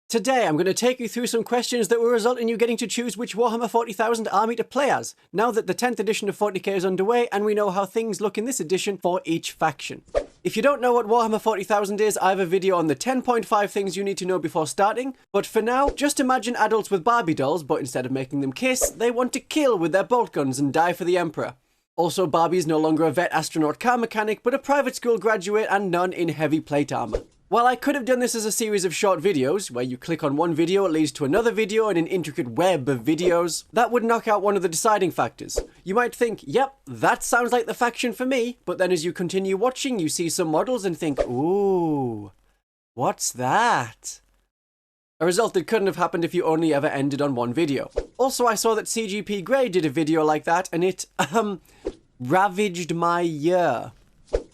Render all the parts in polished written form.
Today I'm going to take you through some questions that will result in you getting to choose which Warhammer 40,000 army to play as, now that the 10th edition of 40k is underway and we know how things look in this edition for each faction. If you don't know what Warhammer 40,000 is, I have a video on the 10.5 things you need to know before starting, but for now, just imagine adults with Barbie dolls, but instead of making them kiss, they want to kill with their bolt guns and die for the Emperor. Also, Barbie is no longer a vet astronaut car mechanic, but a private school graduate and none in heavy plate armor. While I could have done this as a series of short videos, where you click on one video, it leads to another video and an intricate web of videos, that would knock out one of the deciding factors. You might think, yep, that sounds like the faction for me, but then as you continue watching, you see some models and think, ooh, what's that? A result that couldn't have happened if you only ever ended on one video. Also, I saw that CGP Grey did a video like that, and it, ravaged my year.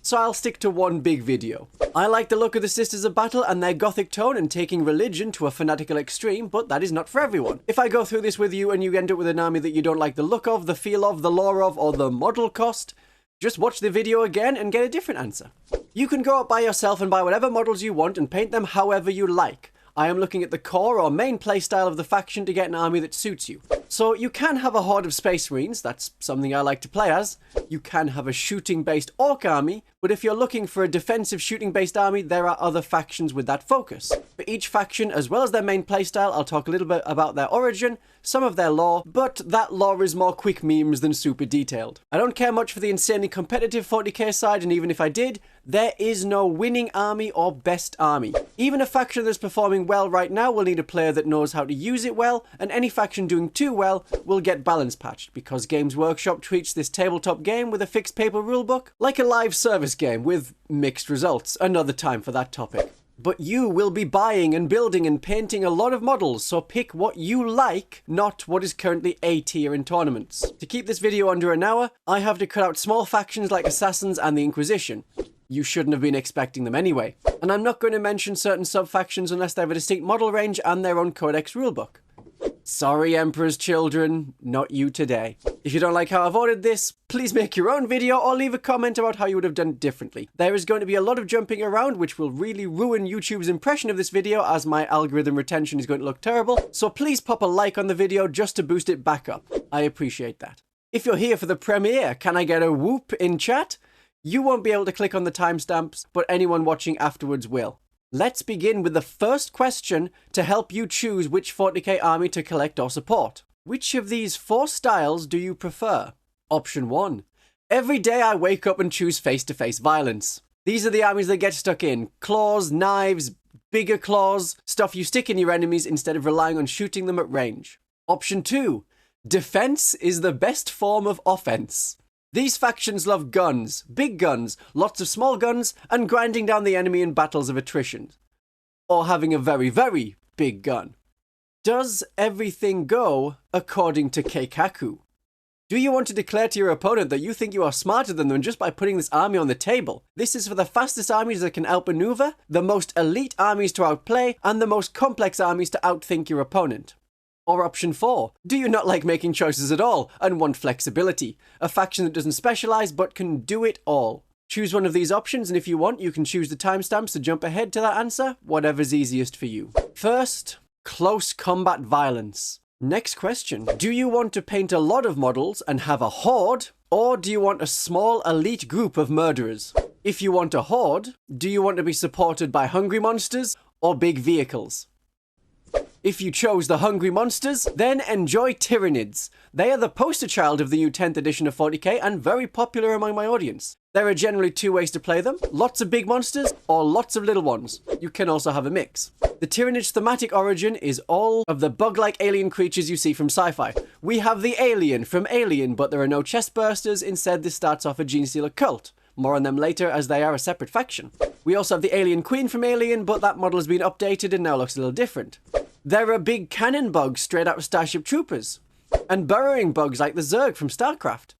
So I'll stick to one big video. I like the look of the Sisters of Battle and their gothic tone and taking religion to a fanatical extreme, but that is not for everyone. If I go through this with you and you end up with an army that you don't like the look of, the feel of, the lore of, or the model cost, just watch the video again and get a different answer. You can go out by yourself and buy whatever models you want and paint them however you like. I am looking at the core or main playstyle of the faction to get an army that suits you. So you can have a horde of Space Marines, that's something I like to play as. You can have a shooting-based Orc army, but if you're looking for a defensive shooting-based army, there are other factions with that focus. For each faction, as well as their main playstyle, I'll talk a little bit about their origin, some of their lore, but that lore is more quick memes than super detailed. I don't care much for the insanely competitive 40k side, and even if I did, there is no winning army or best army. Even a faction that's performing well right now will need a player that knows how to use it well, and any faction doing too well will get balance patched, because Games Workshop treats this tabletop game with a fixed paper rulebook like a live service game with mixed results. Another time for that topic. But you will be buying and building and painting a lot of models, so pick what you like, not what is currently A tier in tournaments. To keep this video under an hour, I have to cut out small factions like Assassins and the Inquisition. You shouldn't have been expecting them anyway. And I'm not going to mention certain sub-factions unless they have a distinct model range and their own codex rulebook. Sorry, Emperor's children, not you today. If you don't like how I've ordered this, please make your own video or leave a comment about how you would have done it differently. There is going to be a lot of jumping around, which will really ruin YouTube's impression of this video, as my algorithm retention is going to look terrible, so please pop a like on the video just to boost it back up. I appreciate that. If you're here for the premiere, can I get a whoop in chat? You won't be able to click on the timestamps, but anyone watching afterwards will. Let's begin with the first question to help you choose which 40k army to collect or support. Which of these 4 styles do you prefer? Option 1. Every day I wake up and choose face-to-face violence. These are the armies that get stuck in. Claws, knives, bigger claws, stuff you stick in your enemies instead of relying on shooting them at range. Option 2. Defense is the best form of offense. These factions love guns, big guns, lots of small guns, and grinding down the enemy in battles of attrition. Or having a very, very big gun. Does everything go according to Keikaku? Do you want to declare to your opponent that you think you are smarter than them just by putting this army on the table? This is for the fastest armies that can outmaneuver, the most elite armies to outplay, and the most complex armies to outthink your opponent. Or option 4, do you not like making choices at all and want flexibility? A faction that doesn't specialize but can do it all. Choose one of these options, and if you want, you can choose the timestamps to jump ahead to that answer, whatever's easiest for you. First, close combat violence. Next question, do you want to paint a lot of models and have a horde, or do you want a small elite group of murderers? If you want a horde, do you want to be supported by hungry monsters or big vehicles? If you chose the hungry monsters, then enjoy Tyranids. They are the poster child of the new 10th edition of 40k and very popular among my audience. There are generally 2 ways to play them, lots of big monsters or lots of little ones. You can also have a mix. The Tyranid's thematic origin is all of the bug-like alien creatures you see from sci-fi. We have the alien from Alien, but there are no chestbursters, instead this starts off a Genestealer cult. More on them later, as they are a separate faction. We also have the alien queen from Alien, but that model has been updated and now looks a little different. There are big cannon bugs straight out of Starship Troopers, and burrowing bugs like the Zerg from StarCraft.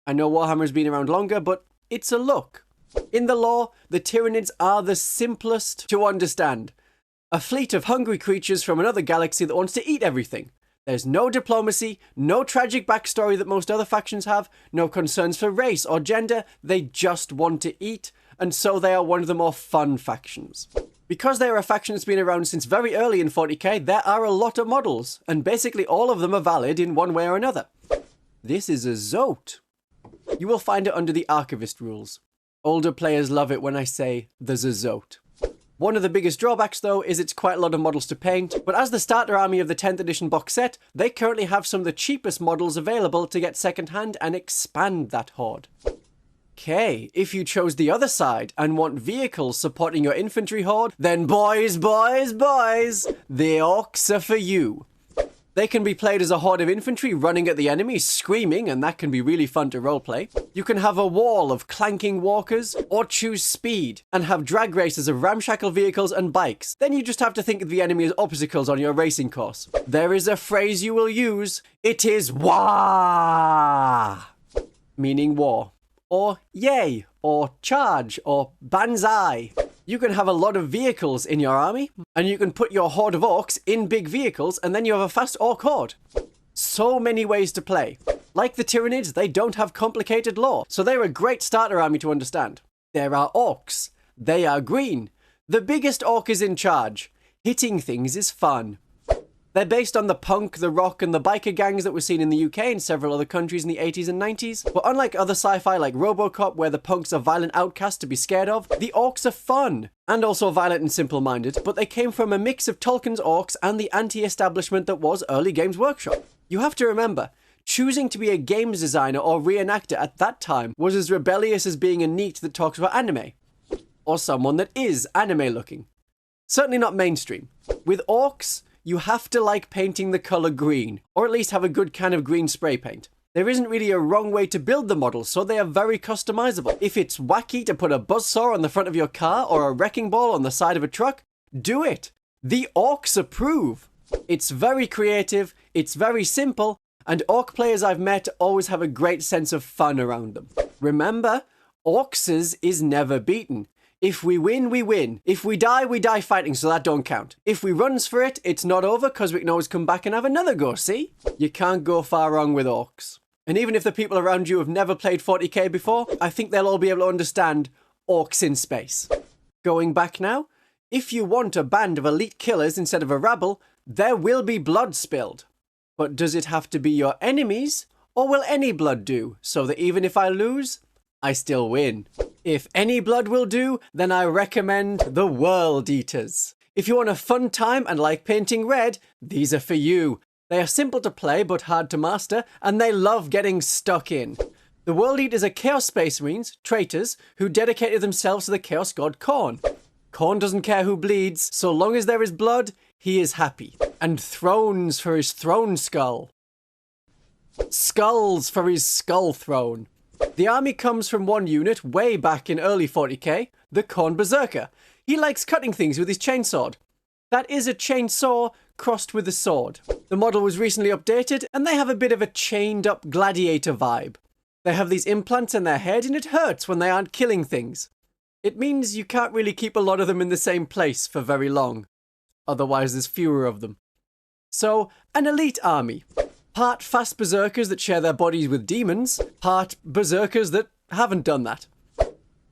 I know Warhammer's been around longer, but it's a look. In the lore, the Tyranids are the simplest to understand. A fleet of hungry creatures from another galaxy that wants to eat everything. There's no diplomacy, no tragic backstory that most other factions have, no concerns for race or gender, they just want to eat, and so they are one of the more fun factions. Because they are a faction that's been around since very early in 40k, there are a lot of models, and basically all of them are valid in one way or another. This is a Zote. You will find it under the Archivist rules. Older players love it when I say there's a Zote. One of the biggest drawbacks though is it's quite a lot of models to paint, but as the starter army of the 10th edition box set, they currently have some of the cheapest models available to get secondhand and expand that horde. Okay, if you chose the other side and want vehicles supporting your infantry horde, then boys, the orcs are for you. They can be played as a horde of infantry running at the enemy, screaming, and that can be really fun to roleplay. You can have a wall of clanking walkers, or choose speed, and have drag races of ramshackle vehicles and bikes. Then you just have to think of the enemy as obstacles on your racing course. There is a phrase you will use. It is wah, meaning war, or yay, or charge, or banzai. You can have a lot of vehicles in your army, and you can put your horde of orcs in big vehicles, and then you have a fast orc horde. So many ways to play. Like the Tyranids, they don't have complicated lore, so they're a great starter army to understand. There are orcs. They are green. The biggest orc is in charge. Hitting things is fun. They're based on the punk, the rock, and the biker gangs that were seen in the UK and several other countries in the 80s and 90s. But unlike other sci-fi like RoboCop, where the punks are violent outcasts to be scared of, the orcs are fun. And also violent and simple-minded, but they came from a mix of Tolkien's orcs and the anti-establishment that was early Games Workshop. You have to remember, choosing to be a games designer or reenactor at that time was as rebellious as being a NEET that talks about anime. Or someone that is anime-looking. Certainly not mainstream. With orcs, you have to like painting the colour green, or at least have a good can of green spray paint. There isn't really a wrong way to build the models, so they are very customizable. If it's wacky to put a buzzsaw on the front of your car or a wrecking ball on the side of a truck, do it. The orcs approve. It's very creative, it's very simple, and orc players I've met always have a great sense of fun around them. Remember, orcs is never beaten. If we win, we win. If we die fighting, so that don't count. If we runs for it, it's not over because we can always come back and have another go, see? You can't go far wrong with orcs. And even if the people around you have never played 40k before, I think they'll all be able to understand orcs in space. Going back now, if you want a band of elite killers instead of a rabble, there will be blood spilled. But does it have to be your enemies, or will any blood do, so that even if I lose, I still win? If any blood will do, then I recommend the World Eaters. If you want a fun time and like painting red, these are for you. They are simple to play but hard to master, and they love getting stuck in. The World Eaters are Chaos Space Marines, traitors, who dedicated themselves to the Chaos God Khorne. Khorne doesn't care who bleeds, so long as there is blood, he is happy. And thrones for his throne skull. Skulls for his skull throne. The army comes from one unit way back in early 40k, the Khorne Berserker. He likes cutting things with his chainsword. That is a chainsaw crossed with a sword. The model was recently updated, and they have a bit of a chained up gladiator vibe. They have these implants in their head, and it hurts when they aren't killing things. It means you can't really keep a lot of them in the same place for very long. Otherwise there's fewer of them. So, an elite army. Part fast berserkers that share their bodies with demons, part berserkers that haven't done that.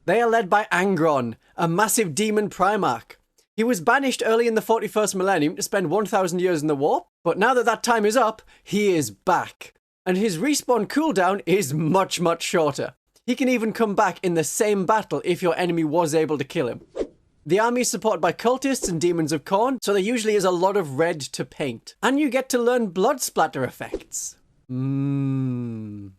They are led by Angron, a massive demon primarch. He was banished early in the 41st millennium to spend 1,000 years in the war, but now that that time is up, he is back. And his respawn cooldown is much, much shorter. He can even come back in the same battle if your enemy was able to kill him. The army is supported by cultists and demons of Khorne, so there usually is a lot of red to paint. And you get to learn blood splatter effects. Blood.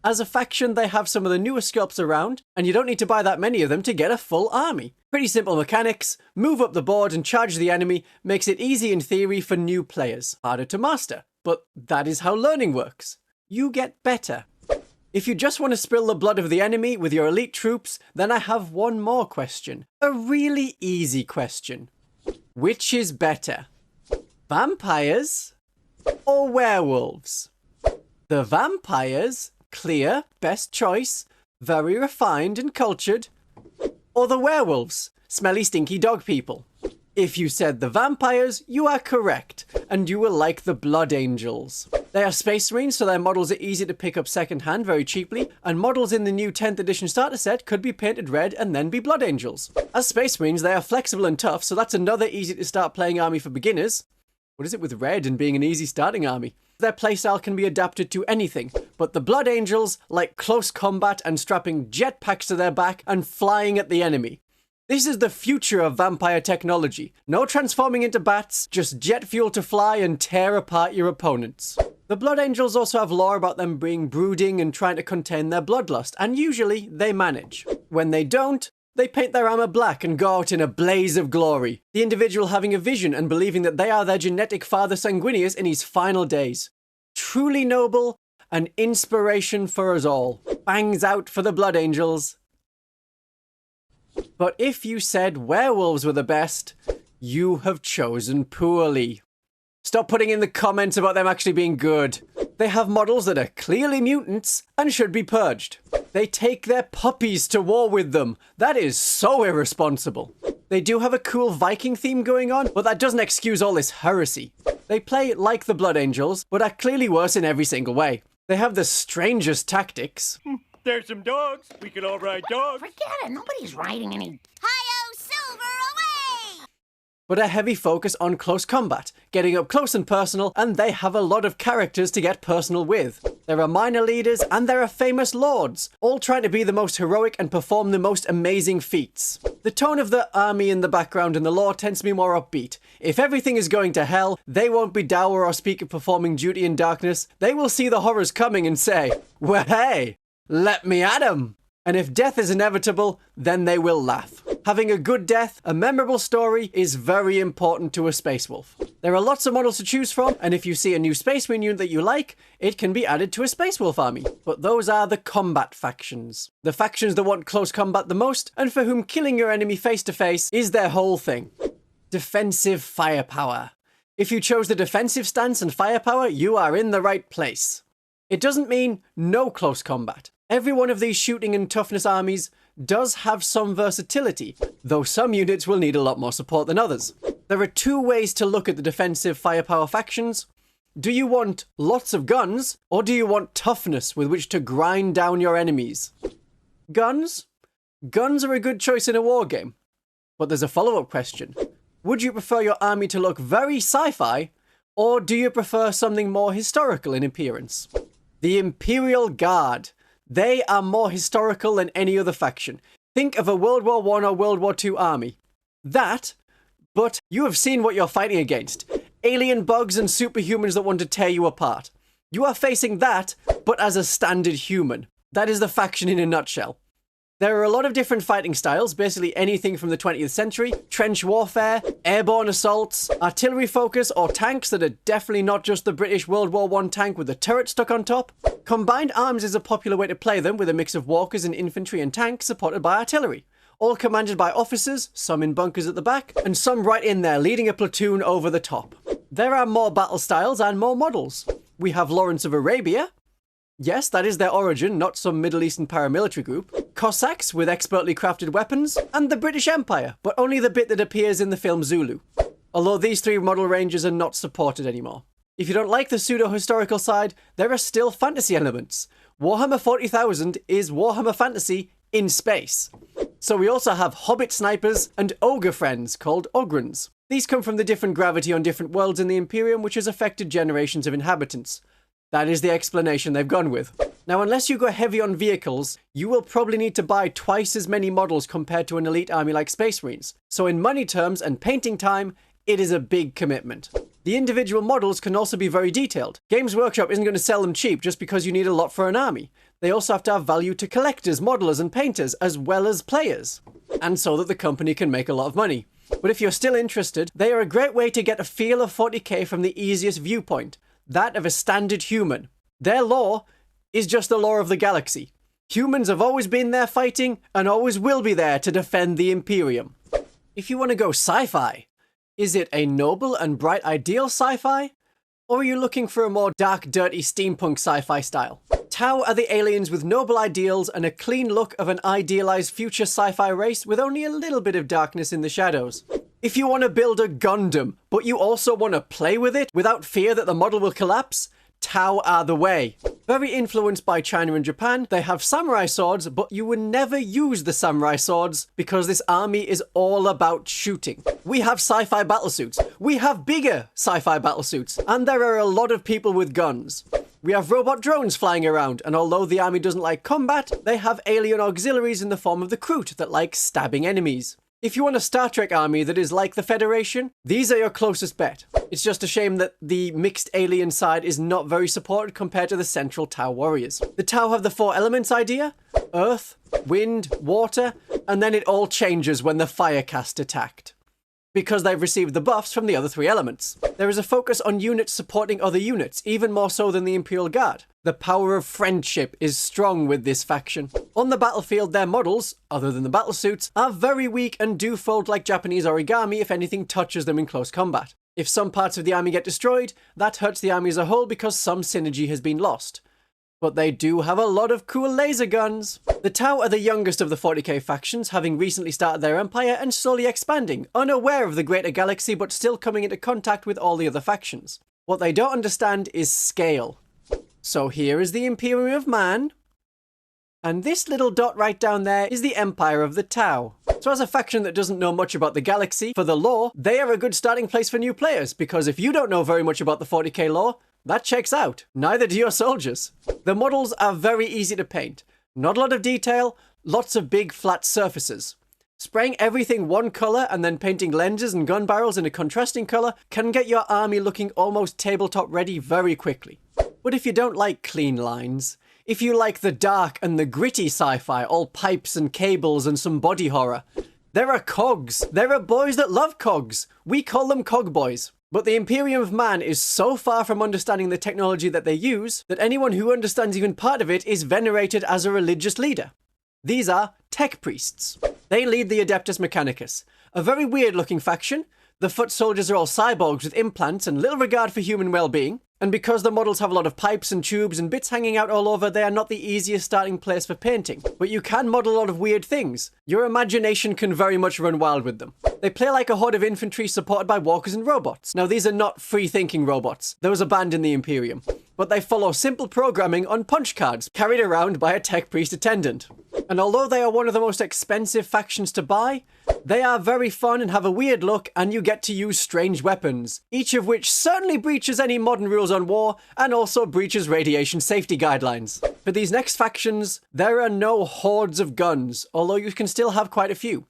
As a faction, they have some of the newest sculpts around, and you don't need to buy that many of them to get a full army. Pretty simple mechanics, move up the board and charge the enemy, makes it easy in theory for new players. Harder to master, but that is how learning works. You get better. If you just want to spill the blood of the enemy with your elite troops, then I have one more question. A really easy question. Which is better? Vampires or werewolves? The vampires, clear, best choice, very refined and cultured. Or the werewolves, smelly, stinky dog people. If you said the vampires, you are correct, and you will like the Blood Angels. They are Space Marines, so their models are easy to pick up second-hand very cheaply, and models in the new 10th edition starter set could be painted red and then be Blood Angels. As Space Marines, they are flexible and tough, so that's another easy-to-start playing army for beginners. What is it with red and being an easy starting army? Their playstyle can be adapted to anything, but the Blood Angels like close combat and strapping jetpacks to their back and flying at the enemy. This is the future of vampire technology. No transforming into bats, just jet fuel to fly and tear apart your opponents. The Blood Angels also have lore about them being brooding and trying to contain their bloodlust, and usually they manage. When they don't, they paint their armor black and go out in a blaze of glory, the individual having a vision and believing that they are their genetic father Sanguinius in his final days. Truly noble, an inspiration for us all. Bangs out for the Blood Angels. But if you said werewolves were the best, you have chosen poorly. Stop putting in the comments about them actually being good. They have models that are clearly mutants and should be purged. They take their puppies to war with them. That is so irresponsible. They do have a cool Viking theme going on, but that doesn't excuse all this heresy. They play like the Blood Angels, but are clearly worse in every single way. They have the strangest tactics. There's some dogs. We can all ride dogs. Forget it. Nobody's riding any. Hi-yo, Silver, away! But a heavy focus on close combat, getting up close and personal, and they have a lot of characters to get personal with. There are minor leaders, and there are famous lords, all trying to be the most heroic and perform the most amazing feats. The tone of the army in the background and the lore tends to be more upbeat. If everything is going to hell, they won't be dour or speak of performing duty in darkness. They will see the horrors coming and say, well, hey, let me at 'em. And if death is inevitable, then they will laugh. Having a good death, a memorable story, is very important to a Space Wolf. There are lots of models to choose from, and if you see a new Space Marine unit that you like, it can be added to a Space Wolf army. But those are the combat factions. The factions that want close combat the most, and for whom killing your enemy face to face is their whole thing. Defensive firepower. If you chose the defensive stance and firepower, you are in the right place. It doesn't mean no close combat. Every one of these shooting and toughness armies does have some versatility, though some units will need a lot more support than others. There are two ways to look at the defensive firepower factions. Do you want lots of guns, or do you want toughness with which to grind down your enemies? Guns? Guns are a good choice in a war game. But there's a follow-up question. Would you prefer your army to look very sci-fi, or do you prefer something more historical in appearance? The Imperial Guard. They are more historical than any other faction. Think of a World War I or World War II army. That, but you have seen what you're fighting against. Alien bugs and superhumans that want to tear you apart. You are facing that, but as a standard human. That is the faction in a nutshell. There are a lot of different fighting styles, basically anything from the 20th century, trench warfare, airborne assaults, artillery focus, or tanks that are definitely not just the British World War I tank with the turret stuck on top. Combined arms is a popular way to play them, with a mix of walkers and infantry and tanks supported by artillery. All commanded by officers, some in bunkers at the back, and some right in there leading a platoon over the top. There are more battle styles and more models. We have Lawrence of Arabia. Yes, that is their origin, not some Middle Eastern paramilitary group. Cossacks with expertly crafted weapons, and the British Empire, but only the bit that appears in the film Zulu. Although these three model ranges are not supported anymore. If you don't like the pseudo-historical side, there are still fantasy elements. Warhammer 40,000 is Warhammer Fantasy in space. So we also have Hobbit snipers and ogre friends called Ogrons. These come from the different gravity on different worlds in the Imperium, which has affected generations of inhabitants. That is the explanation they've gone with. Now, unless you go heavy on vehicles, you will probably need to buy twice as many models compared to an elite army like Space Marines. So in money terms and painting time, it is a big commitment. The individual models can also be very detailed. Games Workshop isn't going to sell them cheap just because you need a lot for an army. They also have to have value to collectors, modelers and painters, as well as players. And so that the company can make a lot of money. But if you're still interested, they are a great way to get a feel of 40k from the easiest viewpoint. That of a standard human. Their lore is just the lore of the galaxy. Humans have always been there fighting and always will be there to defend the Imperium. If you want to go sci-fi, is it a noble and bright ideal sci-fi? Or are you looking for a more dark, dirty steampunk sci-fi style? Tau are the aliens with noble ideals and a clean look of an idealized future sci-fi race with only a little bit of darkness in the shadows. If you want to build a Gundam, but you also want to play with it without fear that the model will collapse, Tau are the way. Very influenced by China and Japan, they have samurai swords, but you would never use the samurai swords because this army is all about shooting. We have sci-fi battlesuits. We have bigger sci-fi battlesuits. And there are a lot of people with guns. We have robot drones flying around, and although the army doesn't like combat, they have alien auxiliaries in the form of the Kroot that like stabbing enemies. If you want a Star Trek army that is like the Federation, these are your closest bet. It's just a shame that the mixed alien side is not very supported compared to the central Tau warriors. The Tau have the 4 elements idea: earth, wind, water, and then it all changes when the fire caste attacked, because they've received the buffs from the other 3 elements. There is a focus on units supporting other units, even more so than the Imperial Guard. The power of friendship is strong with this faction. On the battlefield, their models, other than the battlesuits, are very weak and do fold like Japanese origami if anything touches them in close combat. If some parts of the army get destroyed, that hurts the army as a whole because some synergy has been lost. But they do have a lot of cool laser guns. The Tau are the youngest of the 40k factions, having recently started their empire and slowly expanding, unaware of the greater galaxy but still coming into contact with all the other factions. What they don't understand is scale. So here is the Imperium of Man, and this little dot right down there is the Empire of the Tau. So as a faction that doesn't know much about the galaxy, for the lore, they are a good starting place for new players, because if you don't know very much about the 40k lore, that checks out. Neither do your soldiers. The models are very easy to paint. Not a lot of detail, lots of big flat surfaces. Spraying everything one colour and then painting lenses and gun barrels in a contrasting colour can get your army looking almost tabletop ready very quickly. But if you don't like clean lines, if you like the dark and the gritty sci-fi, all pipes and cables and some body horror, there are cogs. There are boys that love cogs. We call them cog boys. But the Imperium of Man is so far from understanding the technology that they use that anyone who understands even part of it is venerated as a religious leader. These are tech priests. They lead the Adeptus Mechanicus, a very weird looking faction. The foot soldiers are all cyborgs with implants and little regard for human well-being. And because the models have a lot of pipes and tubes and bits hanging out all over, they are not the easiest starting place for painting. But you can model a lot of weird things. Your imagination can very much run wild with them. They play like a horde of infantry supported by walkers and robots. Now these are not free-thinking robots. Those are banned in the Imperium. But they follow simple programming on punch cards, carried around by a tech priest attendant. And although they are one of the most expensive factions to buy, they are very fun and have a weird look, and you get to use strange weapons, each of which certainly breaches any modern rules on war and also breaches radiation safety guidelines. For these next factions, there are no hordes of guns, although you can still have quite a few.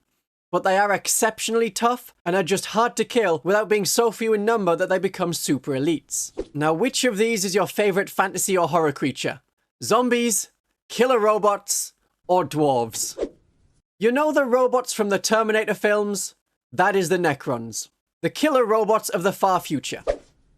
But they are exceptionally tough and are just hard to kill without being so few in number that they become super elites. Now, which of these is your favourite fantasy or horror creature? Zombies, killer robots, or dwarves? You know the robots from the Terminator films? That is the Necrons. The killer robots of the far future.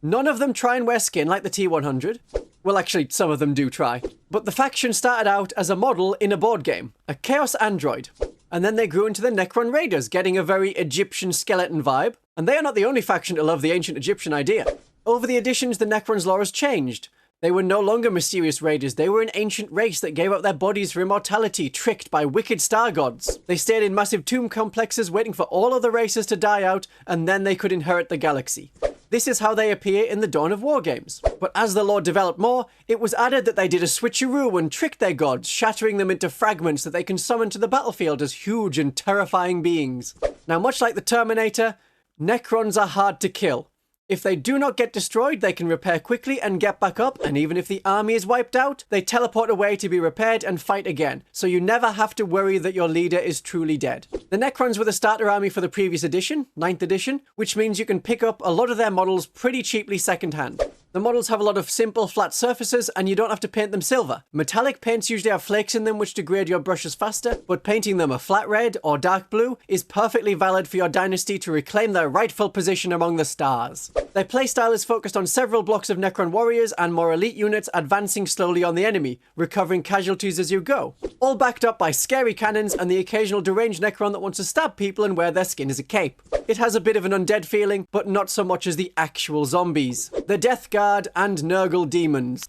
None of them try and wear skin like the T-100. Well, actually, some of them do try. But the faction started out as a model in a board game, a Chaos Android. And then they grew into the Necron Raiders, getting a very Egyptian skeleton vibe. And they are not the only faction to love the ancient Egyptian idea. Over the editions, the Necrons' lore has changed. They were no longer mysterious raiders, they were an ancient race that gave up their bodies for immortality, tricked by wicked star gods. They stayed in massive tomb complexes waiting for all other races to die out, and then they could inherit the galaxy. This is how they appear in the Dawn of War games. But as the lore developed more, it was added that they did a switcheroo and tricked their gods, shattering them into fragments that they can summon to the battlefield as huge and terrifying beings. Now, much like the Terminator, Necrons are hard to kill. If they do not get destroyed, they can repair quickly and get back up, and even if the army is wiped out, they teleport away to be repaired and fight again, so you never have to worry that your leader is truly dead. The Necrons were the starter army for the previous edition, 9th edition, which means you can pick up a lot of their models pretty cheaply secondhand. The models have a lot of simple, flat surfaces, and you don't have to paint them silver. Metallic paints usually have flakes in them which degrade your brushes faster, but painting them a flat red or dark blue is perfectly valid for your dynasty to reclaim their rightful position among the stars. Their playstyle is focused on several blocks of Necron warriors and more elite units advancing slowly on the enemy, recovering casualties as you go. All backed up by scary cannons and the occasional deranged Necron that wants to stab people and wear their skin as a cape. It has a bit of an undead feeling, but not so much as the actual zombies. The Death Guard and Nurgle demons.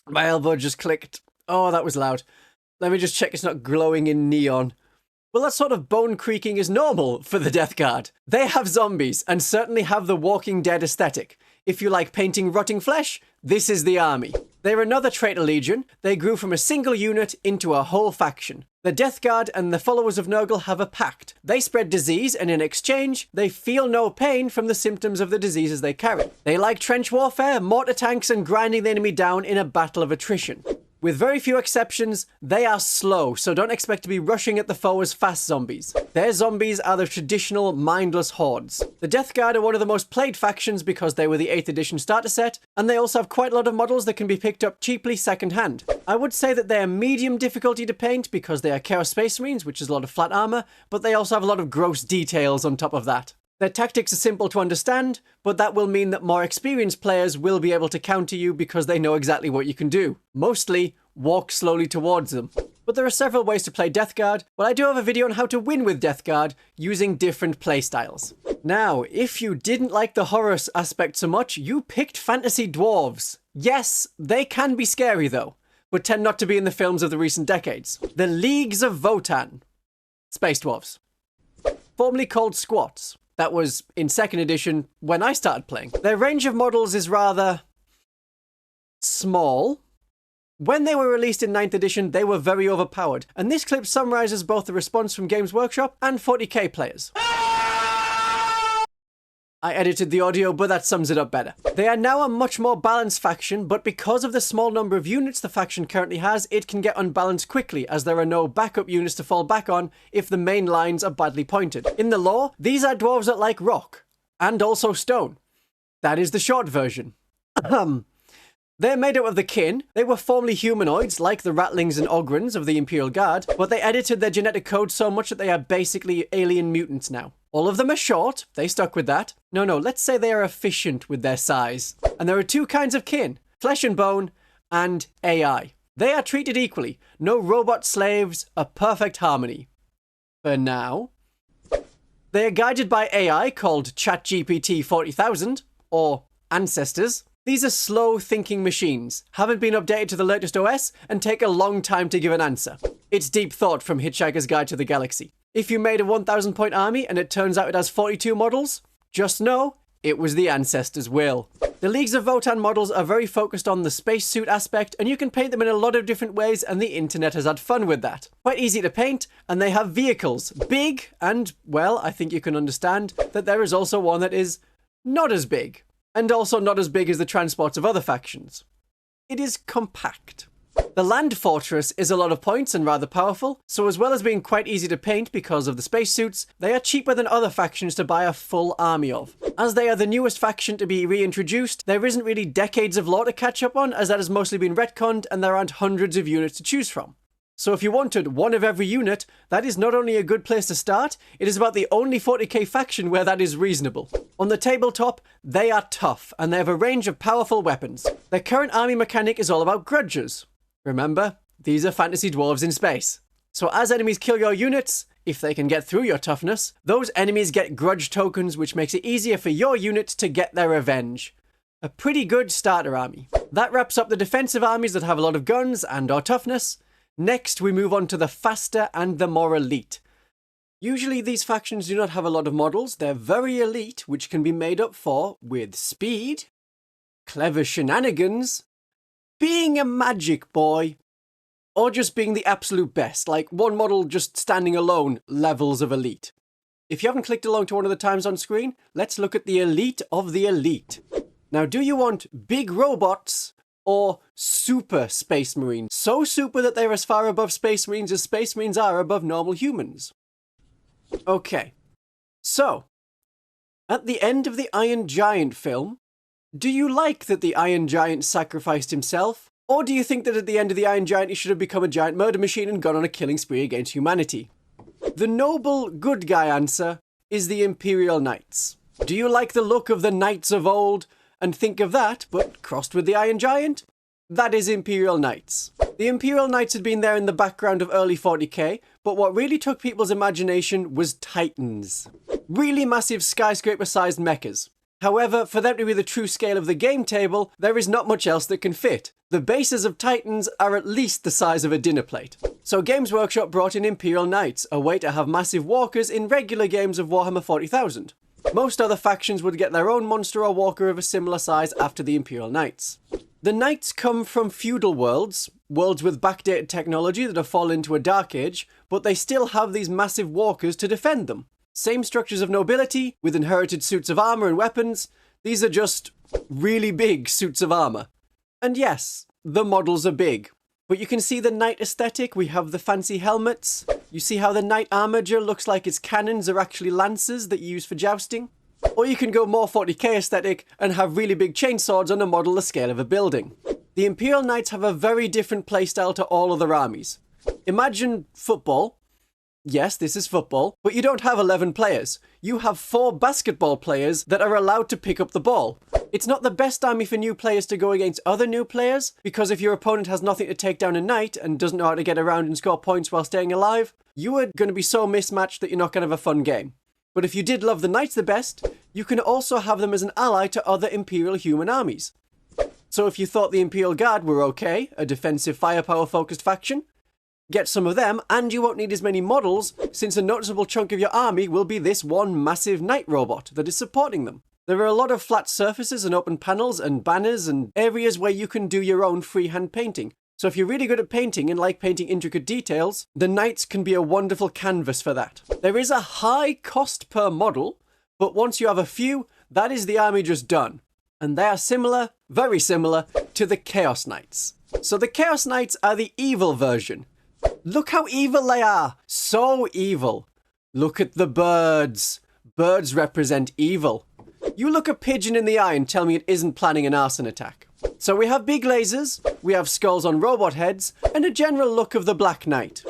My elbow just clicked. Oh, that was loud. Let me just check it's not glowing in neon. Well, that sort of bone creaking is normal for the Death Guard. They have zombies, and certainly have the Walking Dead aesthetic. If you like painting rotting flesh, this is the army. They're another traitor legion. They grew from a single unit into a whole faction. The Death Guard and the followers of Nurgle have a pact. They spread disease, and in exchange, they feel no pain from the symptoms of the diseases they carry. They like trench warfare, mortar tanks, and grinding the enemy down in a battle of attrition. With very few exceptions, they are slow, so don't expect to be rushing at the foe as fast zombies. Their zombies are the traditional mindless hordes. The Death Guard are one of the most played factions because they were the 8th edition starter set, and they also have quite a lot of models that can be picked up cheaply second-hand. I would say that they are medium difficulty to paint because they are Chaos Space Marines, which is a lot of flat armor, but they also have a lot of gross details on top of that. Their tactics are simple to understand, but that will mean that more experienced players will be able to counter you because they know exactly what you can do. Mostly, walk slowly towards them. But there are several ways to play Death Guard, but I do have a video on how to win with Death Guard using different playstyles. Now, if you didn't like the horror aspect so much, you picked fantasy dwarves. Yes, they can be scary though, but tend not to be in the films of the recent decades. The Leagues of Votann. Space dwarves. Formerly called squats. That was in 2nd edition when I started playing. Their range of models is rather small. When they were released in 9th edition, they were very overpowered, and this clip summarizes both the response from Games Workshop and 40k players. I edited the audio, but that sums it up better. They are now a much more balanced faction, but because of the small number of units the faction currently has, it can get unbalanced quickly, as there are no backup units to fall back on if the main lines are badly pointed. In the lore, these are dwarves that like rock, and also stone. That is the short version. They're made up of the kin. They were formerly humanoids, like the Ratlings and Ogrins of the Imperial Guard, but they edited their genetic code so much that they are basically alien mutants now. All of them are short, they stuck with that. No, let's say they are efficient with their size. And there are two kinds of kin, flesh and bone, and AI. They are treated equally. No robot slaves, a perfect harmony. For now. They are guided by AI called ChatGPT 40,000, or Ancestors. These are slow thinking machines, haven't been updated to the latest OS, and take a long time to give an answer. It's deep thought from Hitchhiker's Guide to the Galaxy. If you made a 1,000 point army and it turns out it has 42 models, just know it was the Ancestors' will. The Leagues of Votann models are very focused on the spacesuit aspect, and you can paint them in a lot of different ways, and the internet has had fun with that. Quite easy to paint, and they have vehicles. Big, and, well, I think you can understand that there is also one that is not as big. And also not as big as the transports of other factions. It is compact. The Land Fortress is a lot of points and rather powerful, so as well as being quite easy to paint because of the spacesuits, they are cheaper than other factions to buy a full army of. As they are the newest faction to be reintroduced, there isn't really decades of lore to catch up on, as that has mostly been retconned and there aren't hundreds of units to choose from. So if you wanted one of every unit, that is not only a good place to start, it is about the only 40k faction where that is reasonable. On the tabletop, they are tough, and they have a range of powerful weapons. Their current army mechanic is all about grudges. Remember, these are fantasy dwarves in space. So as enemies kill your units, if they can get through your toughness, those enemies get grudge tokens, which makes it easier for your units to get their revenge. A pretty good starter army. That wraps up the defensive armies that have a lot of guns and/or toughness. Next, we move on to the faster and the more elite. Usually these factions do not have a lot of models. They're very elite, which can be made up for with speed, clever shenanigans, being a magic boy, or just being the absolute best, like one model just standing alone, levels of elite. If you haven't clicked along to one of the times on screen, let's look at the elite of the elite. Now, do you want big robots or super Space Marines? So super that they're as far above Space Marines as Space Marines are above normal humans. Okay, so, at the end of the Iron Giant film, do you like that the Iron Giant sacrificed himself? Or do you think that at the end of the Iron Giant he should have become a giant murder machine and gone on a killing spree against humanity? The noble good guy answer is the Imperial Knights. Do you like the look of the knights of old and think of that, but crossed with the Iron Giant? That is Imperial Knights. The Imperial Knights had been there in the background of early 40k, but what really took people's imagination was Titans. Really massive skyscraper-sized mechas. However, for them to be the true scale of the game table, there is not much else that can fit. The bases of Titans are at least the size of a dinner plate. So Games Workshop brought in Imperial Knights, a way to have massive walkers in regular games of Warhammer 40,000. Most other factions would get their own monster or walker of a similar size after the Imperial Knights. The Knights come from feudal worlds with backdated technology that have fallen into a dark age, but they still have these massive walkers to defend them. Same structures of nobility, with inherited suits of armour and weapons. These are just really big suits of armour. And yes, the models are big. But you can see the knight aesthetic. We have the fancy helmets. You see how the knight armature looks like its cannons are actually lances that you use for jousting. Or you can go more 40k aesthetic and have really big chainswords on a model the scale of a building. The Imperial Knights have a very different playstyle to all other armies. Imagine football. Yes, this is football, but you don't have 11 players. You have 4 basketball players that are allowed to pick up the ball. It's not the best army for new players to go against other new players, because if your opponent has nothing to take down a knight and doesn't know how to get around and score points while staying alive, you are going to be so mismatched that you're not going to have a fun game. But if you did love the knights the best, you can also have them as an ally to other Imperial human armies. So if you thought the Imperial Guard were okay, a defensive firepower focused faction, get some of them, and you won't need as many models, since a noticeable chunk of your army will be this one massive knight robot that is supporting them. There are a lot of flat surfaces and open panels and banners and areas where you can do your own freehand painting. So if you're really good at painting and like painting intricate details, the knights can be a wonderful canvas for that. There is a high cost per model, but once you have a few, that is the army just done. And they are similar, very similar, to the Chaos Knights. So the Chaos Knights are the evil version. Look how evil they are! So evil! Look at the birds. Birds represent evil. You look a pigeon in the eye and tell me it isn't planning an arson attack. So we have big lasers, we have skulls on robot heads, and a general look of the Black Knight.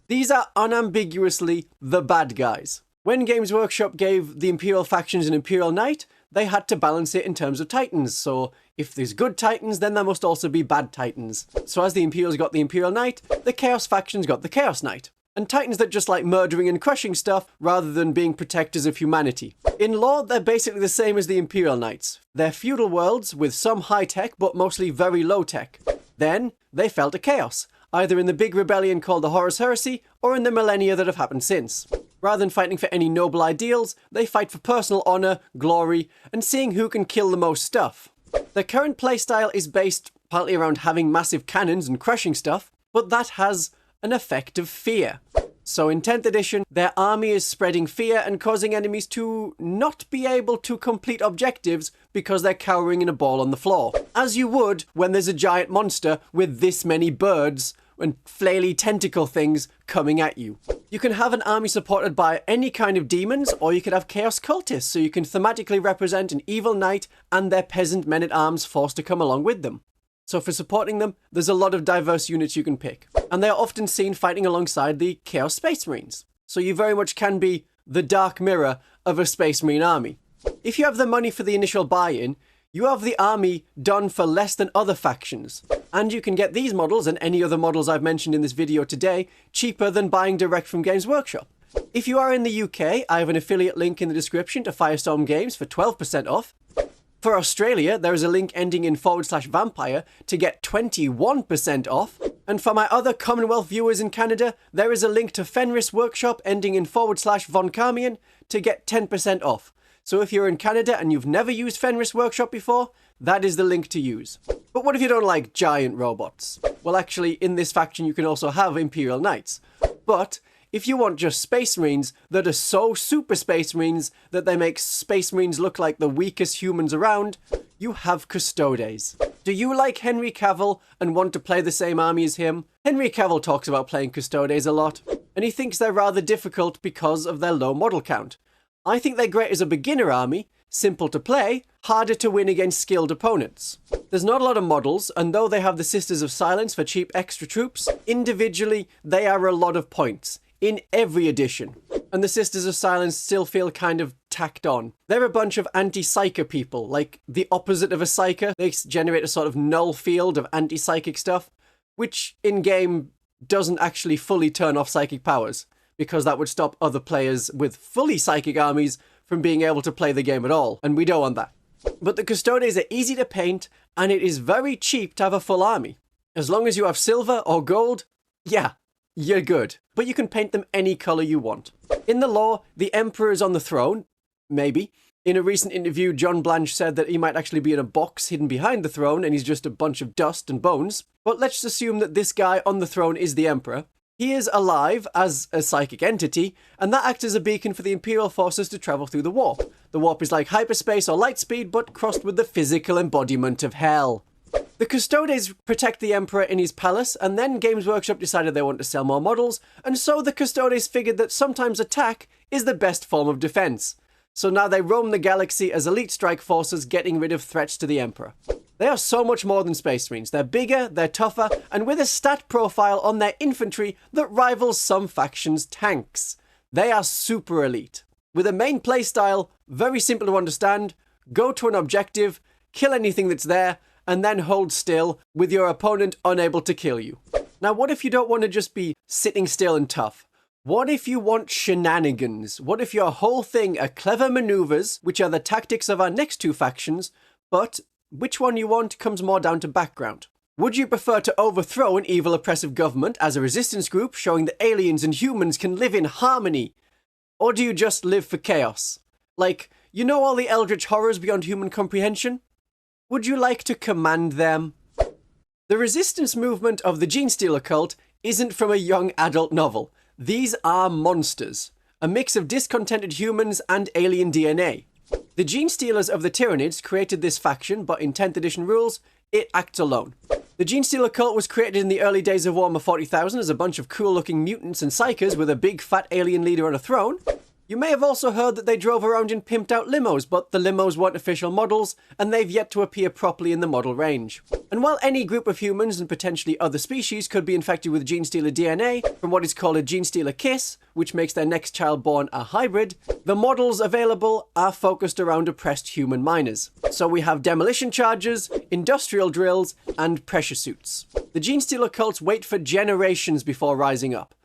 These are unambiguously the bad guys. When Games Workshop gave the Imperial factions an Imperial Knight, they had to balance it in terms of Titans, so if there's good Titans, then there must also be bad Titans. So as the Imperials got the Imperial Knight, the Chaos factions got the Chaos Knight. And Titans that just like murdering and crushing stuff, rather than being protectors of humanity. In lore, they're basically the same as the Imperial Knights. They're feudal worlds with some high-tech, but mostly very low-tech. Then, they fell to chaos, either in the big rebellion called the Horus Heresy, or in the millennia that have happened since. Rather than fighting for any noble ideals, they fight for personal honour, glory, and seeing who can kill the most stuff. Their current playstyle is based partly around having massive cannons and crushing stuff, but that has an effect of fear. So in 10th edition, their army is spreading fear and causing enemies to not be able to complete objectives because they're cowering in a ball on the floor. As you would when there's a giant monster with this many birds and flaily tentacle things coming at you. You can have an army supported by any kind of demons, or you could have chaos cultists, so you can thematically represent an evil knight and their peasant men-at-arms forced to come along with them. So for supporting them, there's a lot of diverse units you can pick. And they are often seen fighting alongside the Chaos Space Marines. So you very much can be the dark mirror of a Space Marine army. If you have the money for the initial buy-in, you have the army done for less than other factions. And you can get these models and any other models I've mentioned in this video today cheaper than buying direct from Games Workshop. If you are in the UK, I have an affiliate link in the description to Firestorm Games for 12% off. For Australia, there is a link ending in /vampire to get 21% off. And for my other Commonwealth viewers in Canada, there is a link to Fenris Workshop ending in /von Carmian to get 10% off. So if you're in Canada and you've never used Fenris Workshop before, that is the link to use. But what if you don't like giant robots? Well, actually, in this faction you can also have Imperial Knights. But if you want just Space Marines that are so super Space Marines that they make Space Marines look like the weakest humans around, you have Custodes. Do you like Henry Cavill and want to play the same army as him? Henry Cavill talks about playing Custodes a lot, and he thinks they're rather difficult because of their low model count. I think they're great as a beginner army, simple to play, harder to win against skilled opponents. There's not a lot of models, and though they have the Sisters of Silence for cheap extra troops, individually they are a lot of points. In every edition. And the Sisters of Silence still feel kind of tacked on. They're a bunch of anti-psyker people, like the opposite of a psyker. They generate a sort of null field of anti-psychic stuff, which in-game doesn't actually fully turn off psychic powers, because that would stop other players with fully psychic armies from being able to play the game at all, and we don't want that. But the Custodes are easy to paint, and it is very cheap to have a full army. As long as you have silver or gold, yeah, you're good. But you can paint them any colour you want. In the lore, the Emperor is on the throne. Maybe. In a recent interview, John Blanche said that he might actually be in a box hidden behind the throne and he's just a bunch of dust and bones. But let's assume that this guy on the throne is the Emperor. He is alive as a psychic entity, and that acts as a beacon for the Imperial forces to travel through the warp. The warp is like hyperspace or light speed, but crossed with the physical embodiment of hell. The Custodes protect the Emperor in his palace, and then Games Workshop decided they want to sell more models, and so the Custodes figured that sometimes attack is the best form of defense. So now they roam the galaxy as elite strike forces, getting rid of threats to the Emperor. They are so much more than Space Marines. They're bigger, they're tougher, and with a stat profile on their infantry that rivals some factions' tanks. They are super elite. With a main playstyle, very simple to understand, go to an objective, kill anything that's there, and then hold still, with your opponent unable to kill you. Now what if you don't want to just be sitting still and tough? What if you want shenanigans? What if your whole thing are clever maneuvers, which are the tactics of our next two factions, but which one you want comes more down to background? Would you prefer to overthrow an evil oppressive government as a resistance group, showing that aliens and humans can live in harmony? Or do you just live for chaos? Like, you know all the eldritch horrors beyond human comprehension? Would you like to command them? The resistance movement of the Genestealer cult isn't from a young adult novel. These are monsters, a mix of discontented humans and alien DNA. The Genestealers of the Tyranids created this faction, but in 10th edition rules, it acts alone. The Genestealer cult was created in the early days of Warhammer 40,000 as a bunch of cool-looking mutants and psychers with a big fat alien leader on a throne. You may have also heard that they drove around in pimped-out limos, but the limos weren't official models, and they've yet to appear properly in the model range. And while any group of humans and potentially other species could be infected with Genestealer DNA from what is called a Genestealer kiss, which makes their next child born a hybrid, the models available are focused around oppressed human miners. So we have demolition charges, industrial drills, and pressure suits. The Genestealer cults wait for generations before rising up.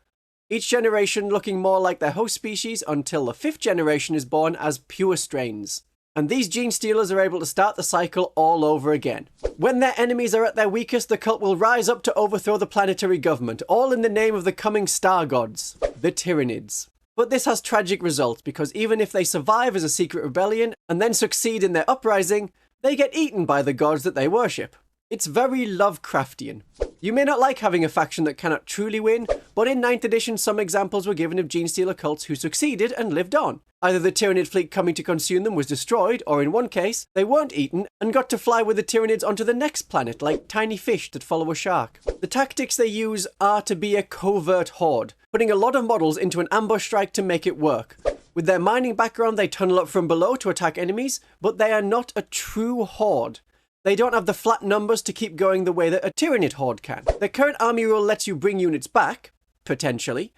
Each generation looking more like their host species until the 5th generation is born as pure strains. And these Genestealers are able to start the cycle all over again. When their enemies are at their weakest, the cult will rise up to overthrow the planetary government, all in the name of the coming star gods, the Tyranids. But this has tragic results, because even if they survive as a secret rebellion and then succeed in their uprising, they get eaten by the gods that they worship. It's very Lovecraftian. You may not like having a faction that cannot truly win, but in 9th edition some examples were given of Genestealer cults who succeeded and lived on. Either the Tyranid fleet coming to consume them was destroyed, or in one case, they weren't eaten and got to fly with the Tyranids onto the next planet like tiny fish that follow a shark. The tactics they use are to be a covert horde, putting a lot of models into an ambush strike to make it work. With their mining background they tunnel up from below to attack enemies, but they are not a true horde. They don't have the flat numbers to keep going the way that a Tyranid horde can. Their current army rule lets you bring units back, potentially,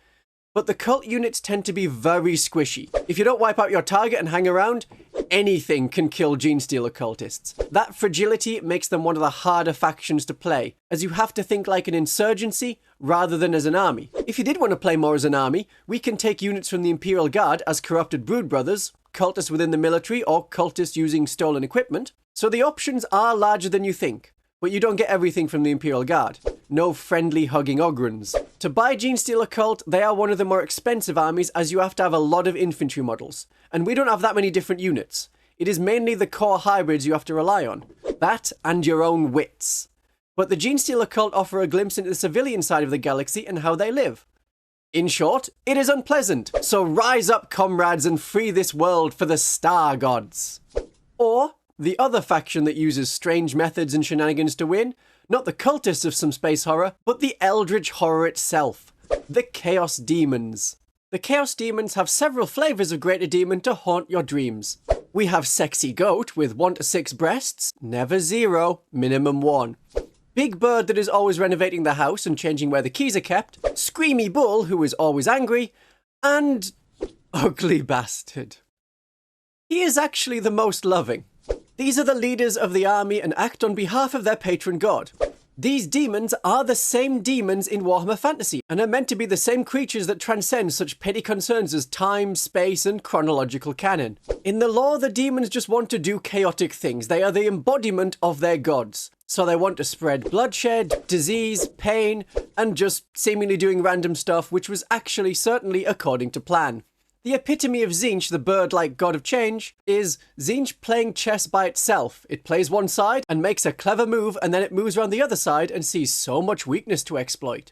but the cult units tend to be very squishy. If you don't wipe out your target and hang around, anything can kill Genestealer cultists. That fragility makes them one of the harder factions to play, as you have to think like an insurgency rather than as an army. If you did want to play more as an army, we can take units from the Imperial Guard as corrupted brood brothers, cultists within the military, or cultists using stolen equipment. So the options are larger than you think, but you don't get everything from the Imperial Guard. No friendly hugging Ogrons. To buy Genestealer cult, they are one of the more expensive armies as you have to have a lot of infantry models, and we don't have that many different units. It is mainly the core hybrids you have to rely on. That and your own wits. But the Genestealer cult offer a glimpse into the civilian side of the galaxy and how they live. In short, it is unpleasant, so rise up comrades and free this world for the star gods. Or the other faction that uses strange methods and shenanigans to win, not the cultists of some space horror, but the eldritch horror itself, the Chaos Demons. The Chaos Demons have several flavours of Greater Demon to haunt your dreams. We have Sexy Goat with 1 to 6 breasts, never 0, minimum 1. Big Bird that is always renovating the house and changing where the keys are kept, Screamy Bull who is always angry, and Ugly Bastard. He is actually the most loving. These are the leaders of the army and act on behalf of their patron god. These demons are the same demons in Warhammer Fantasy, and are meant to be the same creatures that transcend such petty concerns as time, space, and chronological canon. In the lore, the demons just want to do chaotic things. They are the embodiment of their gods. So they want to spread bloodshed, disease, pain, and just seemingly doing random stuff, which was actually certainly according to plan. The epitome of Tzeentch, the bird-like god of change, is Tzeentch playing chess by itself. It plays one side and makes a clever move, and then it moves around the other side and sees so much weakness to exploit.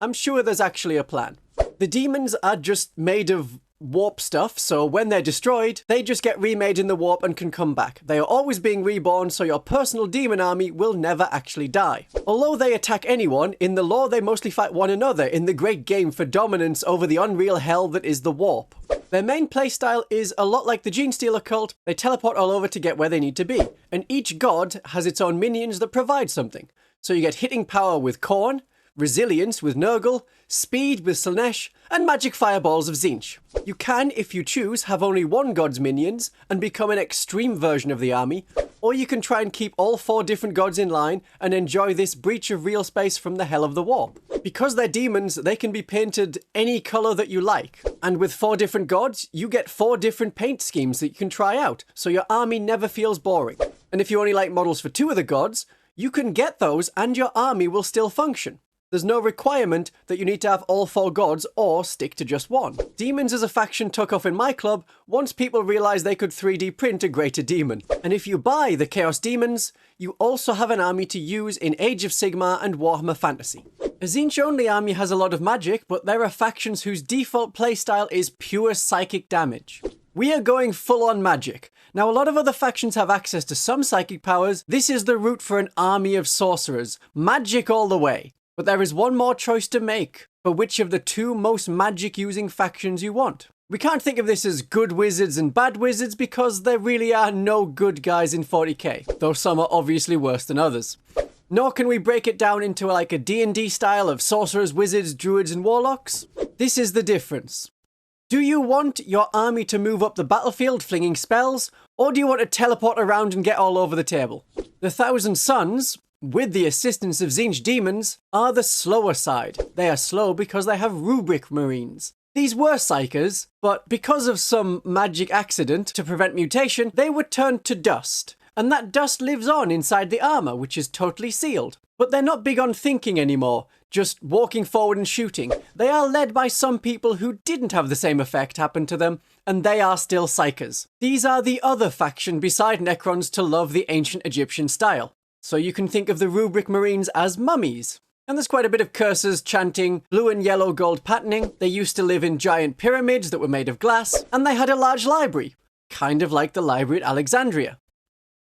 I'm sure there's actually a plan. The demons are just made of warp stuff, so when they're destroyed, they just get remade in the warp and can come back. They are always being reborn, so your personal demon army will never actually die. Although they attack anyone, in the lore they mostly fight one another in the great game for dominance over the unreal hell that is the warp. Their main playstyle is a lot like the Genestealer cult. They teleport all over to get where they need to be, and each god has its own minions that provide something. So you get hitting power with Khorne, resilience with Nurgle, speed with Slaanesh, and magic fireballs of Tzeentch. You can, if you choose, have only one god's minions and become an extreme version of the army, or you can try and keep all 4 different gods in line and enjoy this breach of real space from the hell of the warp. Because they're demons, they can be painted any colour that you like, and with 4 different gods, you get 4 different paint schemes that you can try out, so your army never feels boring. And if you only like models for 2 of the gods, you can get those and your army will still function. There's no requirement that you need to have all 4 gods or stick to just one. Demons as a faction took off in my club once people realised they could 3D print a greater demon. And if you buy the Chaos Demons, you also have an army to use in Age of Sigmar and Warhammer Fantasy. A Tzeentch-only army has a lot of magic, but there are factions whose default playstyle is pure psychic damage. We are going full-on magic. Now, a lot of other factions have access to some psychic powers. This is the route for an army of sorcerers. Magic all the way. But there is one more choice to make for which of the 2 most magic-using factions you want. We can't think of this as good wizards and bad wizards because there really are no good guys in 40k, though some are obviously worse than others. Nor can we break it down into like a D&D style of sorcerers, wizards, druids, and warlocks. This is the difference. Do you want your army to move up the battlefield flinging spells, or do you want to teleport around and get all over the table? The Thousand Sons, with the assistance of Tzeentch demons, are the slower side. They are slow because they have rubric marines. These were psychers, but because of some magic accident to prevent mutation, they were turned to dust. And that dust lives on inside the armor, which is totally sealed. But they're not big on thinking anymore, just walking forward and shooting. They are led by some people who didn't have the same effect happen to them, and they are still psychers. These are the other faction beside Necrons to love the ancient Egyptian style. So you can think of the rubric marines as mummies. And there's quite a bit of cursors chanting blue and yellow gold patterning. They used to live in giant pyramids that were made of glass, and they had a large library, kind of like the library at Alexandria,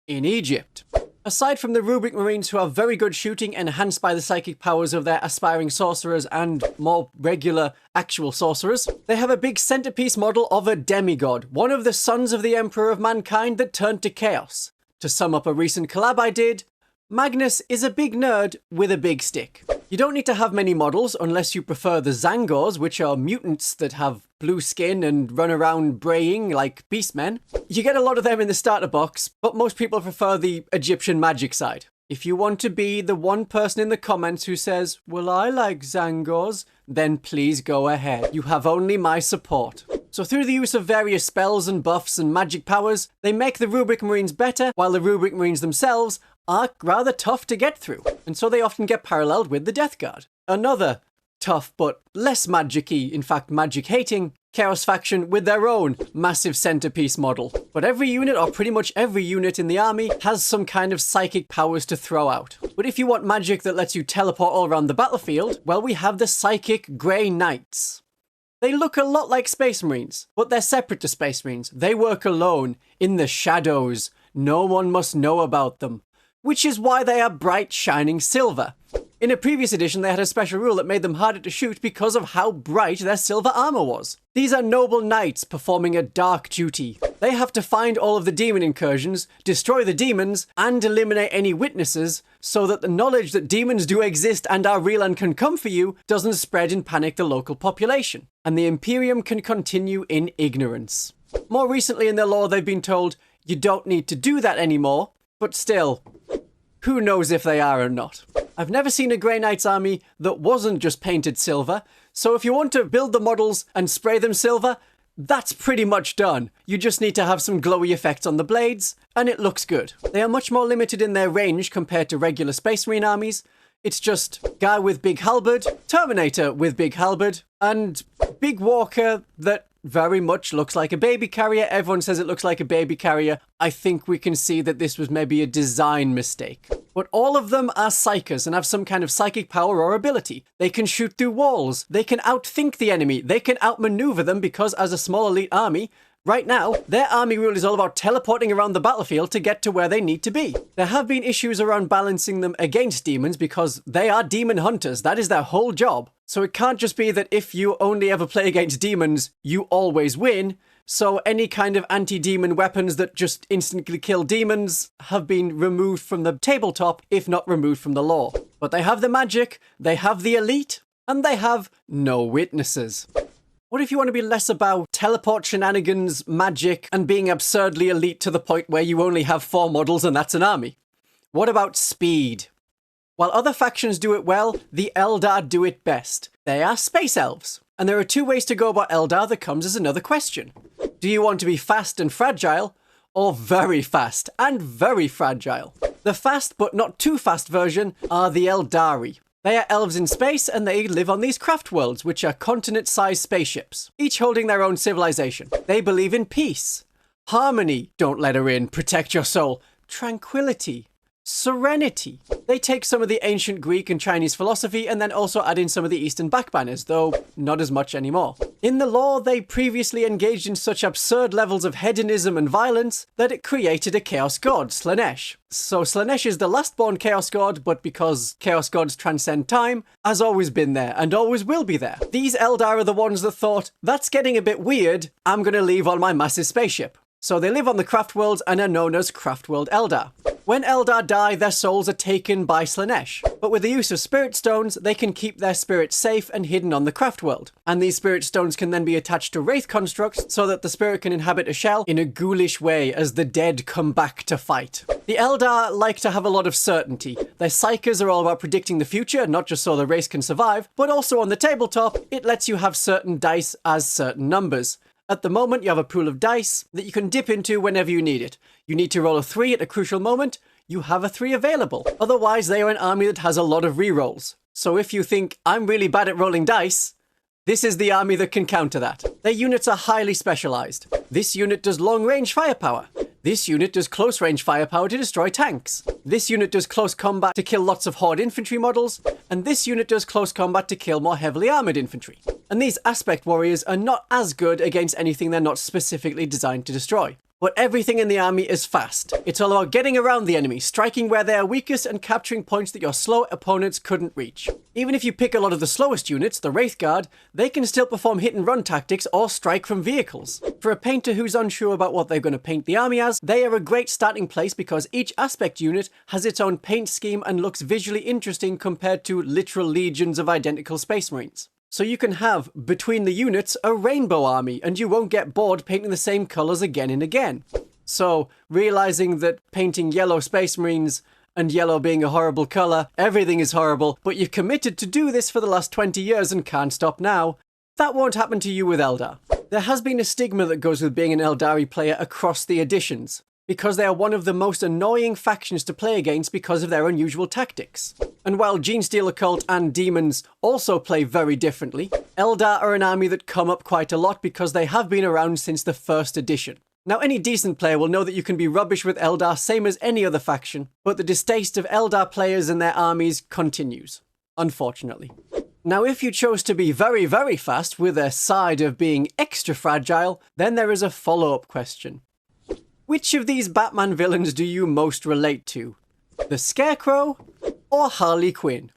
in Egypt. Aside from the rubric marines who are very good shooting, enhanced by the psychic powers of their aspiring sorcerers and more regular actual sorcerers, they have a big centerpiece model of a demigod, one of the sons of the Emperor of Mankind that turned to chaos. To sum up a recent collab I did, Magnus is a big nerd with a big stick. You don't need to have many models unless you prefer the Zangors, which are mutants that have blue skin and run around braying like beastmen. You get a lot of them in the starter box, but most people prefer the Egyptian magic side. If you want to be the one person in the comments who says, "Well, I like Zangors," then please go ahead. You have only my support. So through the use of various spells and buffs and magic powers, they make the rubric marines better, while the rubric marines themselves are rather tough to get through, and so they often get paralleled with the Death Guard. Another tough but less magic-y, in fact magic-hating, Chaos faction with their own massive centerpiece model. But every unit, or pretty much every unit in the army, has some kind of psychic powers to throw out. But if you want magic that lets you teleport all around the battlefield, well, we have the Psychic Grey Knights. They look a lot like Space Marines, but they're separate to Space Marines. They work alone, in the shadows. No one must know about them. Which is why they are bright, shining silver. In a previous edition, they had a special rule that made them harder to shoot because of how bright their silver armor was. These are noble knights performing a dark duty. They have to find all of the demon incursions, destroy the demons, and eliminate any witnesses, so that the knowledge that demons do exist and are real and can come for you doesn't spread and panic the local population, and the Imperium can continue in ignorance. More recently in their lore, they've been told, you don't need to do that anymore, but still, who knows if they are or not. I've never seen a Grey Knight's army that wasn't just painted silver, so if you want to build the models and spray them silver, that's pretty much done. You just need to have some glowy effects on the blades, and it looks good. They are much more limited in their range compared to regular Space Marine armies. It's just guy with big halberd, Terminator with big halberd, and big walker that very much looks like a baby carrier. Everyone says it looks like a baby carrier. I think we can see that this was maybe a design mistake. But all of them are psychers and have some kind of psychic power or ability. They can shoot through walls. They can outthink the enemy. They can outmaneuver them because as a small elite army, right now, their army rule is all about teleporting around the battlefield to get to where they need to be. There have been issues around balancing them against demons because they are demon hunters. That is their whole job. So it can't just be that if you only ever play against demons, you always win. So any kind of anti-demon weapons that just instantly kill demons have been removed from the tabletop, if not removed from the lore. But they have the magic, they have the elite, and they have no witnesses. What if you want to be less about teleport shenanigans, magic, and being absurdly elite to the point where you only have 4 models and that's an army? What about speed? While other factions do it well, the Eldar do it best. They are space elves. And there are 2 ways to go about Eldar that comes as another question. Do you want to be fast and fragile, or very fast and very fragile? The fast but not too fast version are the Eldari. They are elves in space and they live on these craft worlds, which are continent-sized spaceships, each holding their own civilization. They believe in peace, harmony, don't let her in, protect your soul, tranquility, serenity. They take some of the ancient Greek and Chinese philosophy and then also add in some of the Eastern backbanners, though not as much anymore. In the lore, they previously engaged in such absurd levels of hedonism and violence that it created a chaos god, Slaanesh. So Slaanesh is the last-born chaos god, but because chaos gods transcend time, has always been there and always will be there. These Eldar are the ones that thought, that's getting a bit weird, I'm gonna leave on my massive spaceship. So they live on the craft worlds and are known as craft world Eldar. When Eldar die, their souls are taken by Slaanesh, but with the use of spirit stones, they can keep their spirits safe and hidden on the craft world. And these spirit stones can then be attached to wraith constructs so that the spirit can inhabit a shell in a ghoulish way as the dead come back to fight. The Eldar like to have a lot of certainty. Their psychers are all about predicting the future, not just so the race can survive, but also on the tabletop, it lets you have certain dice as certain numbers. At the moment, you have a pool of dice that you can dip into whenever you need it. You need to roll a 3 at a crucial moment, you have a 3 available. Otherwise, they are an army that has a lot of rerolls. So if you think, I'm really bad at rolling dice, this is the army that can counter that. Their units are highly specialized. This unit does long-range firepower. This unit does close-range firepower to destroy tanks. This unit does close combat to kill lots of horde infantry models. And this unit does close combat to kill more heavily armored infantry. And these aspect warriors are not as good against anything they're not specifically designed to destroy. But everything in the army is fast. It's all about getting around the enemy, striking where they are weakest and capturing points that your slow opponents couldn't reach. Even if you pick a lot of the slowest units, the Wraith Guard, they can still perform hit and run tactics or strike from vehicles. For a painter who's unsure about what they're going to paint the army as, they are a great starting place because each aspect unit has its own paint scheme and looks visually interesting compared to literal legions of identical Space Marines. So you can have, between the units, a rainbow army, and you won't get bored painting the same colours again and again. So, realising that painting yellow Space Marines and yellow being a horrible colour, everything is horrible, but you've committed to do this for the last 20 years and can't stop now, that won't happen to you with Eldar. There has been a stigma that goes with being an Eldari player across the editions, because they are one of the most annoying factions to play against because of their unusual tactics. And while Genestealer Cult and Demons also play very differently, Eldar are an army that come up quite a lot because they have been around since the first edition. Now, any decent player will know that you can be rubbish with Eldar, same as any other faction, but the distaste of Eldar players and their armies continues, unfortunately. Now, if you chose to be very, very fast with a side of being extra fragile, then there is a follow-up question. Which of these Batman villains do you most relate to? The Scarecrow or Harley Quinn?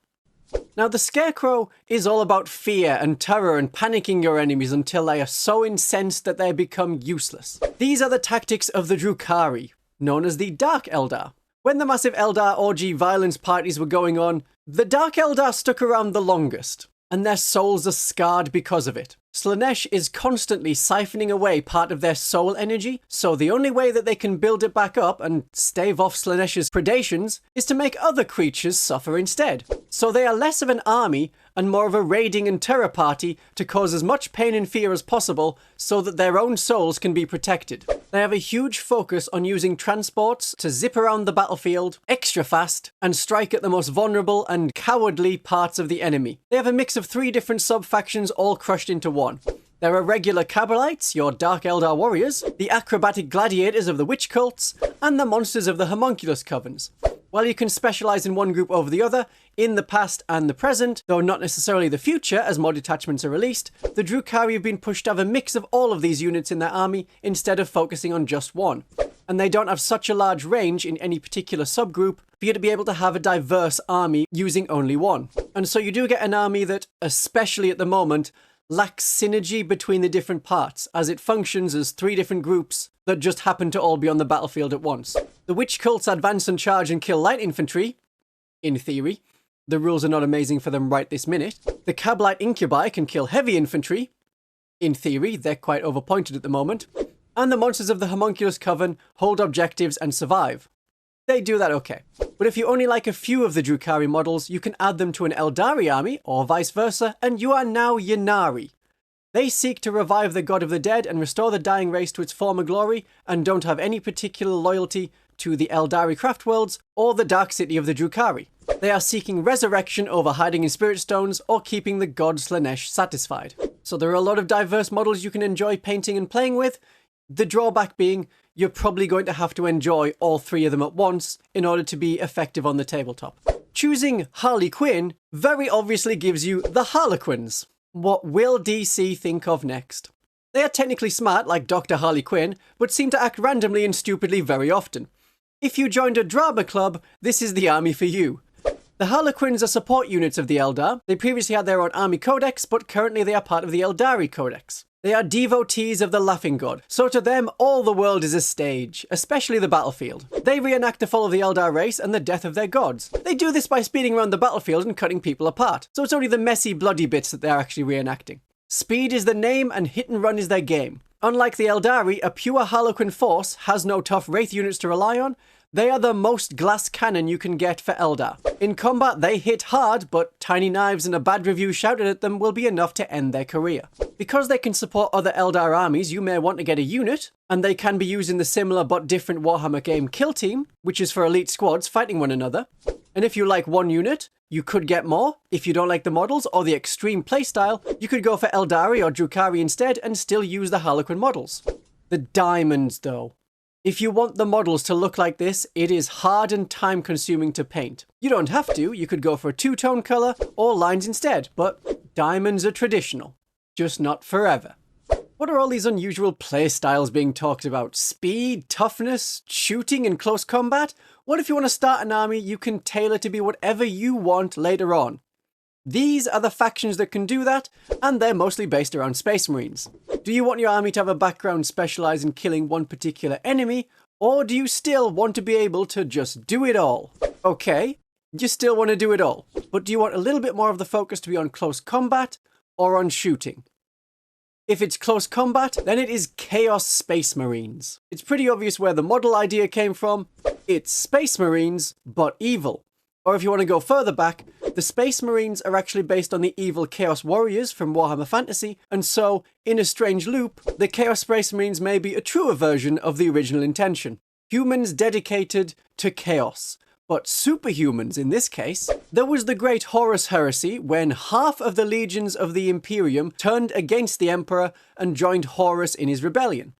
Now, the Scarecrow is all about fear and terror and panicking your enemies until they are so incensed that they become useless. These are the tactics of the Drukhari, known as the Dark Eldar. When the massive Eldar orgy violence parties were going on, the Dark Eldar stuck around the longest, and their souls are scarred because of it. Slaanesh is constantly siphoning away part of their soul energy, so the only way that they can build it back up and stave off Slaanesh's predations is to make other creatures suffer instead. So they are less of an army and more of a raiding and terror party to cause as much pain and fear as possible so that their own souls can be protected. They have a huge focus on using transports to zip around the battlefield extra fast and strike at the most vulnerable and cowardly parts of the enemy. They have a mix of 3 different sub-factions all crushed into one. There are regular Cabalites, your Dark Eldar warriors, the acrobatic gladiators of the witch cults, and the monsters of the homunculus covens. While you can specialize in one group over the other, in the past and the present, though not necessarily the future as more detachments are released, the Drukhari have been pushed to have a mix of all of these units in their army instead of focusing on just one. And they don't have such a large range in any particular subgroup for you to be able to have a diverse army using only one. And so you do get an army that, especially at the moment, lacks synergy between the different parts, as it functions as 3 different groups that just happen to all be on the battlefield at once. The witch cults advance and charge and kill light infantry, in theory. The rules are not amazing for them right this minute. The Cabalite incubi can kill heavy infantry, in theory. They're quite overpointed at the moment. And the monsters of the homunculus coven hold objectives and survive. They do that okay. But if you only like a few of the Drukhari models, you can add them to an Eldari army, or vice versa, and you are now Ynnari. They seek to revive the god of the dead and restore the dying race to its former glory, and don't have any particular loyalty to the Eldari craft worlds or the dark city of the Drukhari. They are seeking resurrection over hiding in spirit stones or keeping the god Slaanesh satisfied. So there are a lot of diverse models you can enjoy painting and playing with. The drawback being, you're probably going to have to enjoy all 3 of them at once in order to be effective on the tabletop. Choosing Harley Quinn very obviously gives you the Harlequins. What will DC think of next? They are technically smart like Dr. Harley Quinn, but seem to act randomly and stupidly very often. If you joined a drama club, this is the army for you. The Harlequins are support units of the Eldar. They previously had their own army codex, but currently they are part of the Eldari codex. They are devotees of the Laughing God, so to them all the world is a stage, especially the battlefield. They reenact the fall of the Eldar race and the death of their gods. They do this by speeding around the battlefield and cutting people apart, so it's only the messy, bloody bits that they're actually reenacting. Speed is the name and hit and run is their game. Unlike the Eldari, a pure Harlequin force has no tough wraith units to rely on. They are the most glass cannon you can get for Eldar. In combat, they hit hard, but tiny knives and a bad review shouted at them will be enough to end their career. Because they can support other Eldar armies, you may want to get a unit, and they can be used in the similar but different Warhammer game Kill Team, which is for elite squads fighting one another. And if you like one unit, you could get more. If you don't like the models or the extreme playstyle, you could go for Eldari or Drukhari instead and still use the Harlequin models. The diamonds, though. If you want the models to look like this, it is hard and time consuming to paint. You don't have to, you could go for a 2-tone colour or lines instead, but diamonds are traditional, just not forever. What are all these unusual playstyles being talked about? Speed, toughness, shooting and close combat? What if you want to start an army you can tailor to be whatever you want later on? These are the factions that can do that, and they're mostly based around Space Marines. Do you want your army to have a background specialised in killing one particular enemy, or do you still want to be able to just do it all? Okay, you still want to do it all, but do you want a little bit more of the focus to be on close combat, or on shooting? If it's close combat, then it is Chaos Space Marines. It's pretty obvious where the model idea came from. It's Space Marines, but evil. Or if you want to go further back, the Space Marines are actually based on the evil Chaos Warriors from Warhammer Fantasy, and so, in a strange loop, the Chaos Space Marines may be a truer version of the original intention. Humans dedicated to chaos, but superhumans in this case. There was the Great Horus Heresy, when half of the legions of the Imperium turned against the Emperor and joined Horus in his rebellion.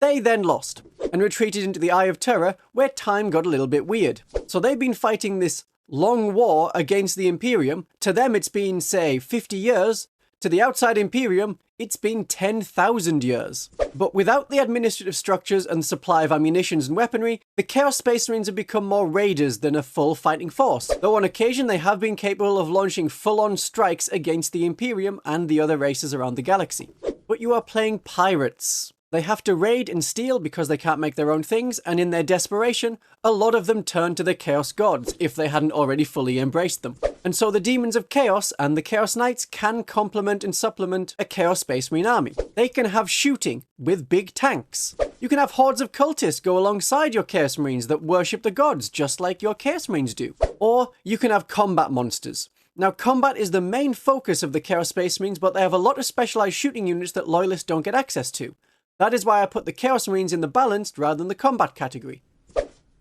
They then lost, and retreated into the Eye of Terror, where time got a little bit weird. So they've been fighting this long war against the Imperium. To them it's been, say, 50 years. To the outside Imperium, it's been 10,000 years. But without the administrative structures and supply of ammunitions and weaponry, the Chaos Space Marines have become more raiders than a full fighting force, though on occasion they have been capable of launching full-on strikes against the Imperium and the other races around the galaxy. But you are playing pirates. They have to raid and steal because they can't make their own things, and in their desperation, a lot of them turn to the Chaos Gods if they hadn't already fully embraced them. And so the Demons of Chaos and the Chaos Knights can complement and supplement a Chaos Space Marine army. They can have shooting with big tanks. You can have hordes of cultists go alongside your Chaos Marines that worship the gods, just like your Chaos Marines do. Or you can have combat monsters. Now, combat is the main focus of the Chaos Space Marines, but they have a lot of specialized shooting units that loyalists don't get access to. That is why I put the Chaos Marines in the balanced rather than the combat category.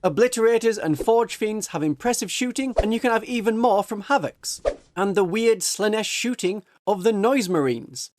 Obliterators and Forge Fiends have impressive shooting, and you can have even more from Havocs. And the weird Slanesh shooting of the Noise Marines.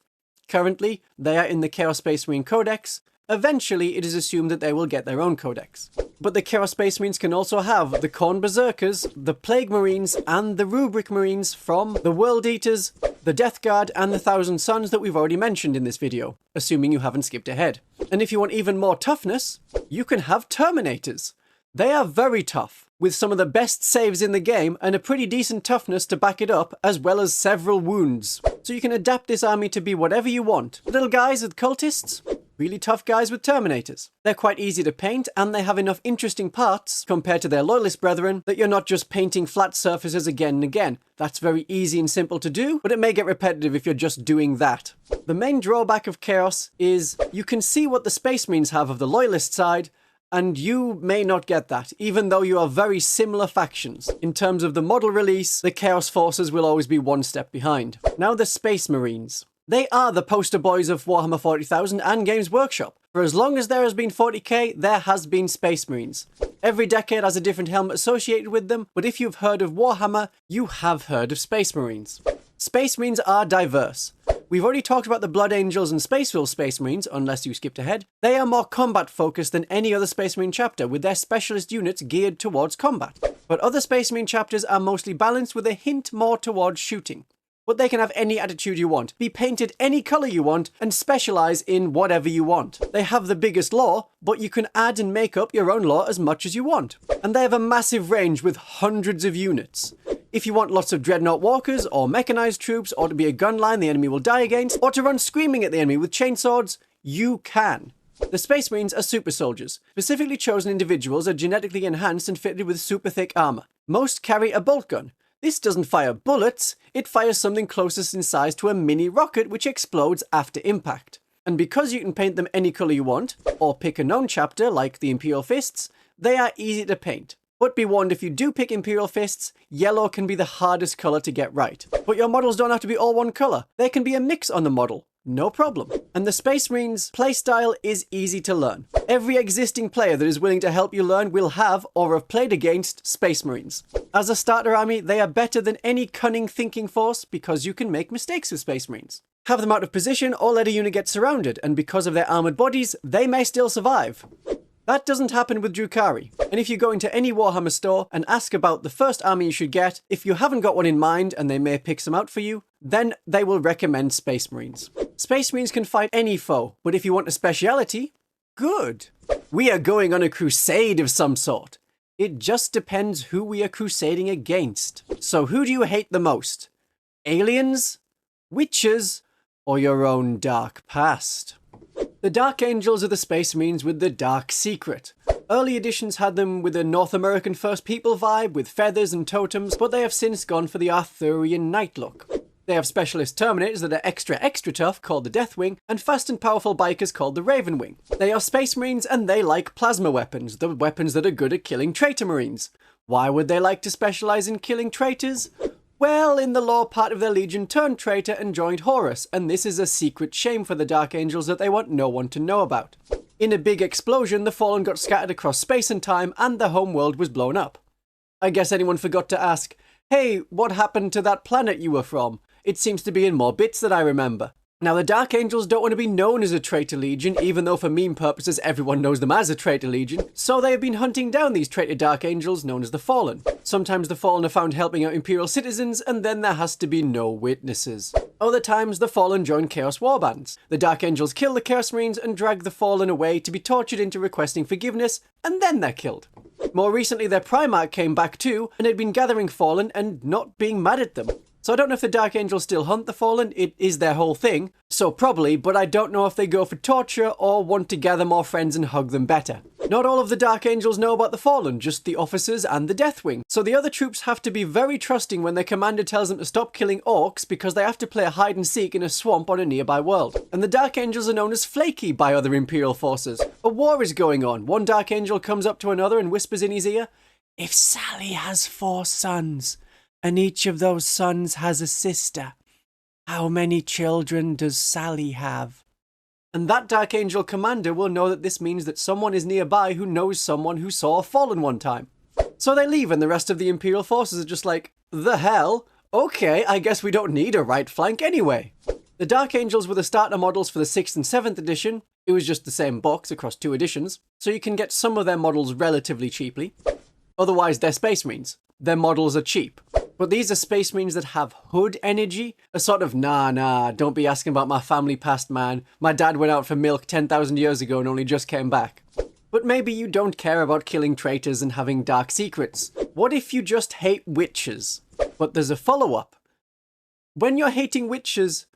Currently, they are in the Chaos Space Marine Codex. Eventually, it is assumed that they will get their own codex. But the Chaos Space Marines can also have the Khorne Berserkers, the Plague Marines, and the Rubric Marines from the World Eaters, the Death Guard, and the Thousand Sons that we've already mentioned in this video, assuming you haven't skipped ahead. And if you want even more toughness, you can have Terminators. They are very tough, with some of the best saves in the game and a pretty decent toughness to back it up, as well as several wounds. So you can adapt this army to be whatever you want. Little guys with cultists, really tough guys with Terminators. They're quite easy to paint, and they have enough interesting parts compared to their loyalist brethren that you're not just painting flat surfaces again and again. That's very easy and simple to do, but it may get repetitive if you're just doing that. The main drawback of Chaos is you can see what the Space Marines have of the loyalist side, and you may not get that, even though you are very similar factions. In terms of the model release, the Chaos Forces will always be one step behind. Now the Space Marines. They are the poster boys of Warhammer 40,000 and Games Workshop. For as long as there has been 40k, there has been Space Marines. Every decade has a different helmet associated with them, but if you've heard of Warhammer, you have heard of Space Marines. Space Marines are diverse. We've already talked about the Blood Angels and Space Wolf Space Marines, unless you skipped ahead. They are more combat focused than any other Space Marine chapter, with their specialist units geared towards combat. But other Space Marine chapters are mostly balanced with a hint more towards shooting. But they can have any attitude you want, be painted any colour you want, and specialise in whatever you want. They have the biggest lore, but you can add and make up your own lore as much as you want. And they have a massive range with hundreds of units. If you want lots of Dreadnought Walkers, or Mechanized troops, or to be a gun line the enemy will die against, or to run screaming at the enemy with chainswords, you can. The Space Marines are super soldiers. Specifically chosen individuals are genetically enhanced and fitted with super thick armour. Most carry a bolt gun. This doesn't fire bullets, it fires something closest in size to a mini rocket which explodes after impact. And because you can paint them any colour you want, or pick a known chapter like the Imperial Fists, they are easy to paint. But be warned, if you do pick Imperial Fists, yellow can be the hardest colour to get right. But your models don't have to be all one colour. There can be a mix on the model. No problem. And the Space Marines playstyle is easy to learn. Every existing player that is willing to help you learn will have or have played against Space Marines. As a starter army, they are better than any cunning thinking force because you can make mistakes with Space Marines. Have them out of position or let a unit get surrounded, and because of their armoured bodies, they may still survive. That doesn't happen with Drukhari. And if you go into any Warhammer store and ask about the first army you should get, if you haven't got one in mind and they may pick some out for you, then they will recommend Space Marines. Space Marines can fight any foe, but if you want a speciality, good. We are going on a crusade of some sort. It just depends who we are crusading against. So who do you hate the most? Aliens? Witches? Or your own dark past? The Dark Angels are the Space Marines with the Dark Secret. Early editions had them with a North American First People vibe with feathers and totems, but they have since gone for the Arthurian Knight look. They have specialist Terminators that are extra tough, called the Deathwing, and fast and powerful bikers called the Ravenwing. They are Space Marines and they like plasma weapons, the weapons that are good at killing traitor Marines. Why would they like to specialise in killing traitors? Well, in the lore, part of their legion turned traitor and joined Horus, and this is a secret shame for the Dark Angels that they want no one to know about. In a big explosion, the Fallen got scattered across space and time, and their home world was blown up. I guess anyone forgot to ask, hey, what happened to that planet you were from? It seems to be in more bits than I remember. Now, the Dark Angels don't want to be known as a traitor legion, even though for meme purposes everyone knows them as a traitor legion, so they have been hunting down these traitor Dark Angels known as the Fallen. Sometimes the Fallen are found helping out Imperial citizens, and then there has to be no witnesses. Other times, the Fallen join Chaos Warbands. The Dark Angels kill the Chaos Marines and drag the Fallen away to be tortured into requesting forgiveness, and then they're killed. More recently, their Primarch came back too, and had been gathering Fallen and not being mad at them. So I don't know if the Dark Angels still hunt the Fallen, it is their whole thing, so probably, but I don't know if they go for torture or want to gather more friends and hug them better. Not all of the Dark Angels know about the Fallen, just the officers and the Deathwing. So the other troops have to be very trusting when their commander tells them to stop killing orcs because they have to play a hide and seek in a swamp on a nearby world. And the Dark Angels are known as flaky by other Imperial forces. A war is going on. One Dark Angel comes up to another and whispers in his ear, "If Sally has 4 sons, and each of those sons has a sister, how many children does Sally have?" And that Dark Angel commander will know that this means that someone is nearby who knows someone who saw a Fallen one time. So they leave and the rest of the Imperial forces are just like, the hell? Okay, I guess we don't need a right flank anyway. The Dark Angels were the starter models for the 6th and 7th edition. It was just the same box across 2 editions, so you can get some of their models relatively cheaply. Otherwise, they're Space Marines. Their models are cheap. But these are Space Marines that have hood energy, a sort of, nah, don't be asking about my family past, man. My dad went out for milk 10,000 years ago and only just came back. But maybe you don't care about killing traitors and having dark secrets. What if you just hate witches? But there's a follow-up. When you're hating witches,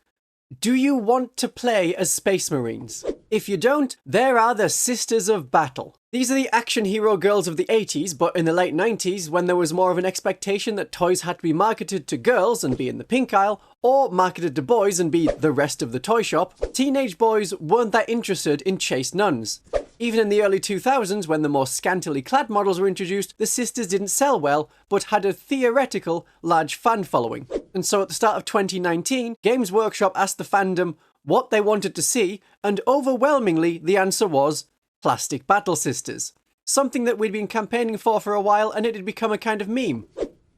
do you want to play as Space Marines? If you don't, there are the Sisters of Battle. These are the action hero girls of the 80s, but in the late 90s, when there was more of an expectation that toys had to be marketed to girls and be in the pink aisle, or marketed to boys and be the rest of the toy shop, teenage boys weren't that interested in chaste nuns. Even in the early 2000s, when the more scantily clad models were introduced, the sisters didn't sell well, but had a theoretical large fan following. And so at the start of 2019, Games Workshop asked the fandom what they wanted to see, and overwhelmingly the answer was plastic battle sisters. Something that we'd been campaigning for a while, and it had become a kind of meme,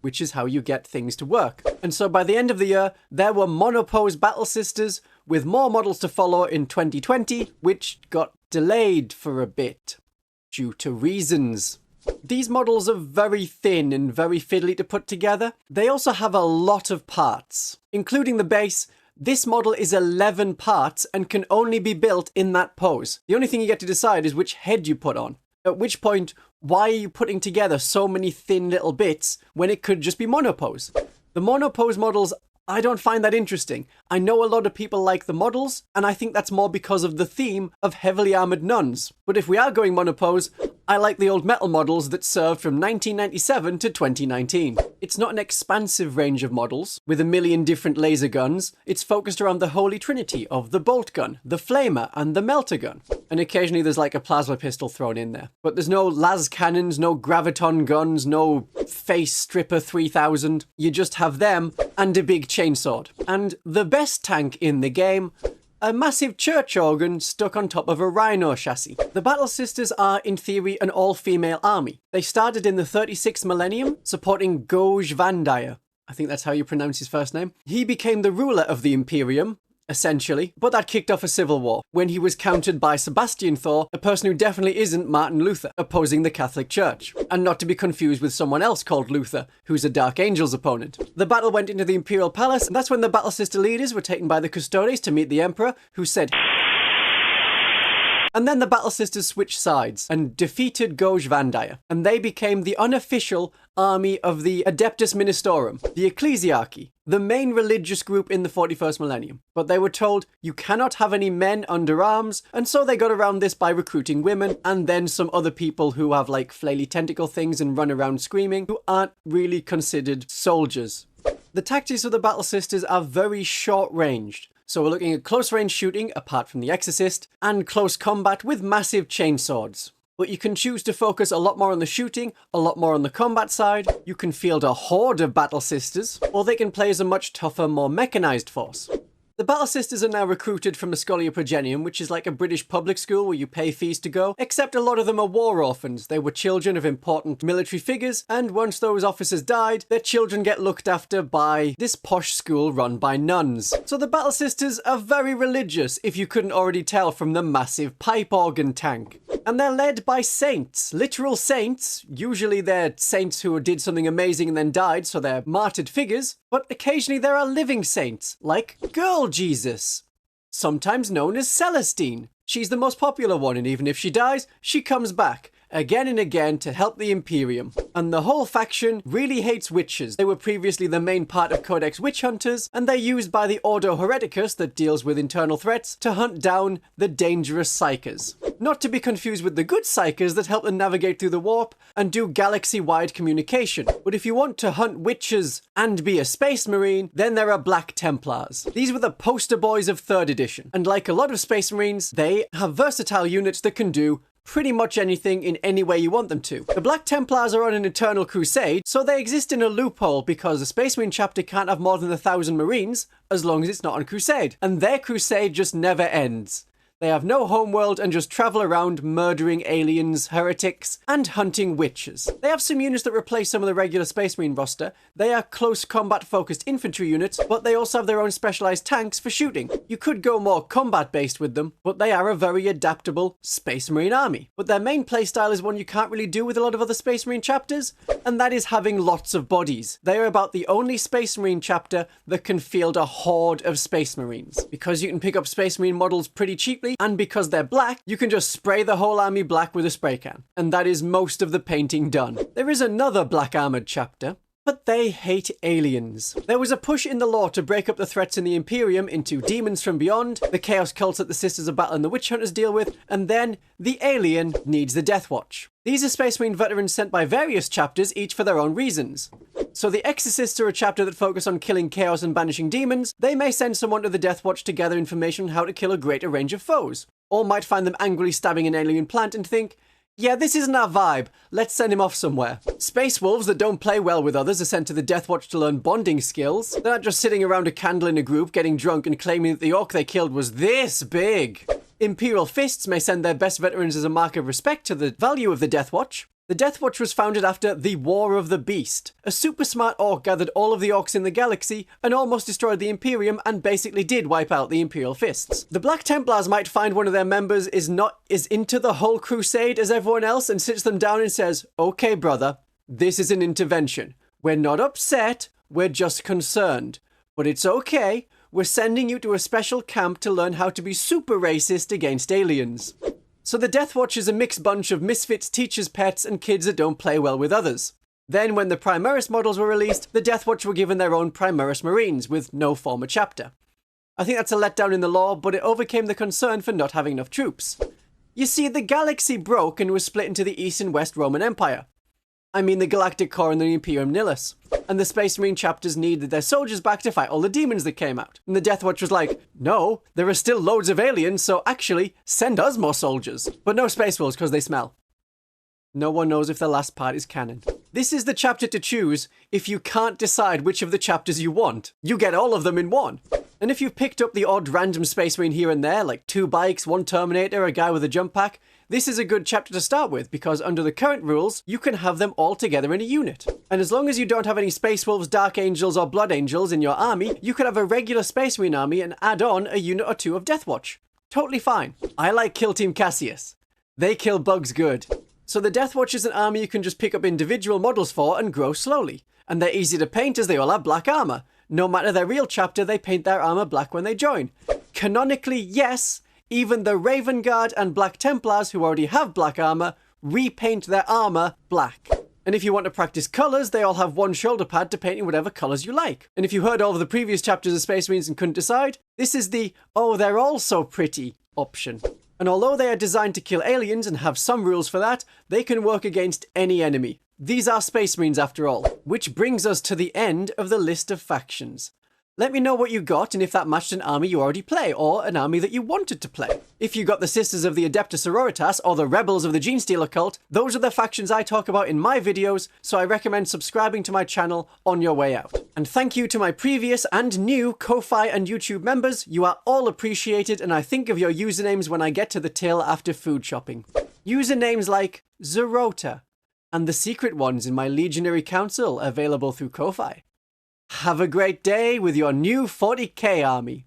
which is how you get things to work. And so by the end of the year, there were monopose battle sisters, with more models to follow in 2020, which got delayed for a bit, due to reasons. These models are very thin and very fiddly to put together. They also have a lot of parts, including the base. This model is 11 parts and can only be built in that pose. The only thing you get to decide is which head you put on. At which point, why are you putting together so many thin little bits when it could just be monopose? The monopose models, I don't find that interesting. I know a lot of people like the models, and I think that's more because of the theme of heavily armoured nuns. But if we are going monopose, I like the old metal models that served from 1997 to 2019. It's not an expansive range of models, with a million different laser guns. It's focused around the holy trinity of the bolt gun, the flamer, and the melter gun. And occasionally there's like a plasma pistol thrown in there. But there's no las cannons, no graviton guns, no face stripper 3000. You just have them and a big chainsword. And the best tank in the game, a massive church organ stuck on top of a rhino chassis. The Battle Sisters are, in theory, an all-female army. They started in the 36th millennium, supporting Goj Vandaya. I think that's how you pronounce his first name. He became the ruler of the Imperium, essentially, but that kicked off a civil war, when he was countered by Sebastian Thor, a person who definitely isn't Martin Luther, opposing the Catholic Church. And not to be confused with someone else called Luther, who's a Dark Angel's opponent. The battle went into the Imperial Palace, and that's when the Battle Sister leaders were taken by the Custodes to meet the Emperor, who said, and then the Battle Sisters switched sides and defeated Goj Vandaya, and they became the unofficial army of the Adeptus Ministorum, the Ecclesiarchy, the main religious group in the 41st millennium. But they were told, you cannot have any men under arms, and so they got around this by recruiting women, and then some other people who have like flaily tentacle things and run around screaming, who aren't really considered soldiers. The tactics of the Battle Sisters are very short-ranged. So we're looking at close-range shooting, apart from the Exorcist, and close combat with massive chainswords. But you can choose to focus a lot more on the shooting, a lot more on the combat side. You can field a horde of Battle Sisters, or they can play as a much tougher, more mechanized force. The Battle Sisters are now recruited from the Scholia Progenium, which is like a British public school where you pay fees to go, except a lot of them are war orphans. They were children of important military figures, and once those officers died, their children get looked after by this posh school run by nuns. So the Battle Sisters are very religious, if you couldn't already tell from the massive pipe organ tank. And they're led by saints, literal saints. Usually they're saints who did something amazing and then died, so they're martyred figures. But occasionally there are living saints, like Girl Jesus, sometimes known as Celestine. She's the most popular one, and even if she dies, she comes back. again and again to help the Imperium. And the whole faction really hates witches. They were previously the main part of Codex Witch Hunters, and they're used by the Ordo Hereticus that deals with internal threats to hunt down the dangerous Psykers. Not to be confused with the good Psykers that help them navigate through the warp and do galaxy-wide communication. But if you want to hunt witches and be a space marine, then there are Black Templars. These were the poster boys of 3rd edition, and like a lot of space marines, they have versatile units that can do pretty much anything in any way you want them to. The Black Templars are on an eternal crusade, so they exist in a loophole because the Space Marine chapter can't have more than 1,000 Marines as long as it's not on crusade. And their crusade just never ends. They have no homeworld and just travel around murdering aliens, heretics, and hunting witches. They have some units that replace some of the regular Space Marine roster. They are close combat focused infantry units, but they also have their own specialized tanks for shooting. You could go more combat based with them, but they are a very adaptable Space Marine army. But their main playstyle is one you can't really do with a lot of other Space Marine chapters, and that is having lots of bodies. They are about the only Space Marine chapter that can field a horde of Space Marines. Because you can pick up Space Marine models pretty cheaply, and because they're black, you can just spray the whole army black with a spray can. And that is most of the painting done. There is another black armored chapter, but they hate aliens. There was a push in the lore to break up the threats in the Imperium into demons from beyond, the chaos cults that the Sisters of Battle and the Witch Hunters deal with, and then the alien needs the Death Watch. These are Space Marine veterans sent by various chapters, each for their own reasons. So the Exorcists are a chapter that focus on killing chaos and banishing demons. They may send someone to the Death Watch to gather information on how to kill a greater range of foes. Or might find them angrily stabbing an alien plant and think, yeah, this isn't our vibe, let's send him off somewhere. Space wolves that don't play well with others are sent to the Death Watch to learn bonding skills. They're not just sitting around a candle in a group getting drunk and claiming that the orc they killed was this big. Imperial Fists may send their best veterans as a mark of respect to the value of the Death Watch. The Death Watch was founded after the War of the Beast. A super smart orc gathered all of the orcs in the galaxy and almost destroyed the Imperium and basically did wipe out the Imperial Fists. The Black Templars might find one of their members is not as into the whole crusade as everyone else and sits them down and says, okay brother, this is an intervention. We're not upset, we're just concerned. But it's okay, we're sending you to a special camp to learn how to be super racist against aliens. So the Death Watch is a mixed bunch of misfits, teachers' pets, and kids that don't play well with others. Then when the Primaris models were released, the Death Watch were given their own Primaris Marines, with no former chapter. I think that's a letdown in the lore, but it overcame the concern for not having enough troops. You see, the galaxy broke and was split into the East and West Roman Empire. I mean the Galactic Core and the Imperium Nihilus. And the Space Marine chapters needed their soldiers back to fight all the demons that came out. And the Death Watch was like, no, there are still loads of aliens, so actually, send us more soldiers. But no Space Wolves, because they smell. No one knows if the last part is canon. This is the chapter to choose if you can't decide which of the chapters you want. You get all of them in one. And if you've picked up the odd random Space Marine here and there, like 2 bikes, 1 Terminator, a guy with a jump pack, this is a good chapter to start with, because under the current rules, you can have them all together in a unit. And as long as you don't have any Space Wolves, Dark Angels, or Blood Angels in your army, you could have a regular Space Marine army and add on a unit or 2 of Death Watch. Totally fine. I like Kill Team Cassius. They kill bugs good. So the Death Watch is an army you can just pick up individual models for and grow slowly. And they're easy to paint as they all have black armor. No matter their real chapter, they paint their armor black when they join. Canonically, yes, even the Raven Guard and Black Templars who already have black armor repaint their armor black. And if you want to practice colors, they all have 1 shoulder pad to paint in whatever colors you like. And if you heard all of the previous chapters of Space Marines and couldn't decide, this is the, oh, they're all so pretty option. And although they are designed to kill aliens and have some rules for that, they can work against any enemy. These are Space Marines after all. Which brings us to the end of the list of factions. Let me know what you got and if that matched an army you already play, or an army that you wanted to play. If you got the Sisters of the Adeptus Sororitas, or the Rebels of the Genestealer cult, those are the factions I talk about in my videos, so I recommend subscribing to my channel on your way out. And thank you to my previous and new Ko-Fi and YouTube members. You are all appreciated, and I think of your usernames when I get to the till after food shopping. Usernames like Zerota, and the secret ones in my Legionary Council available through Ko-Fi. Have a great day with your new 40k army.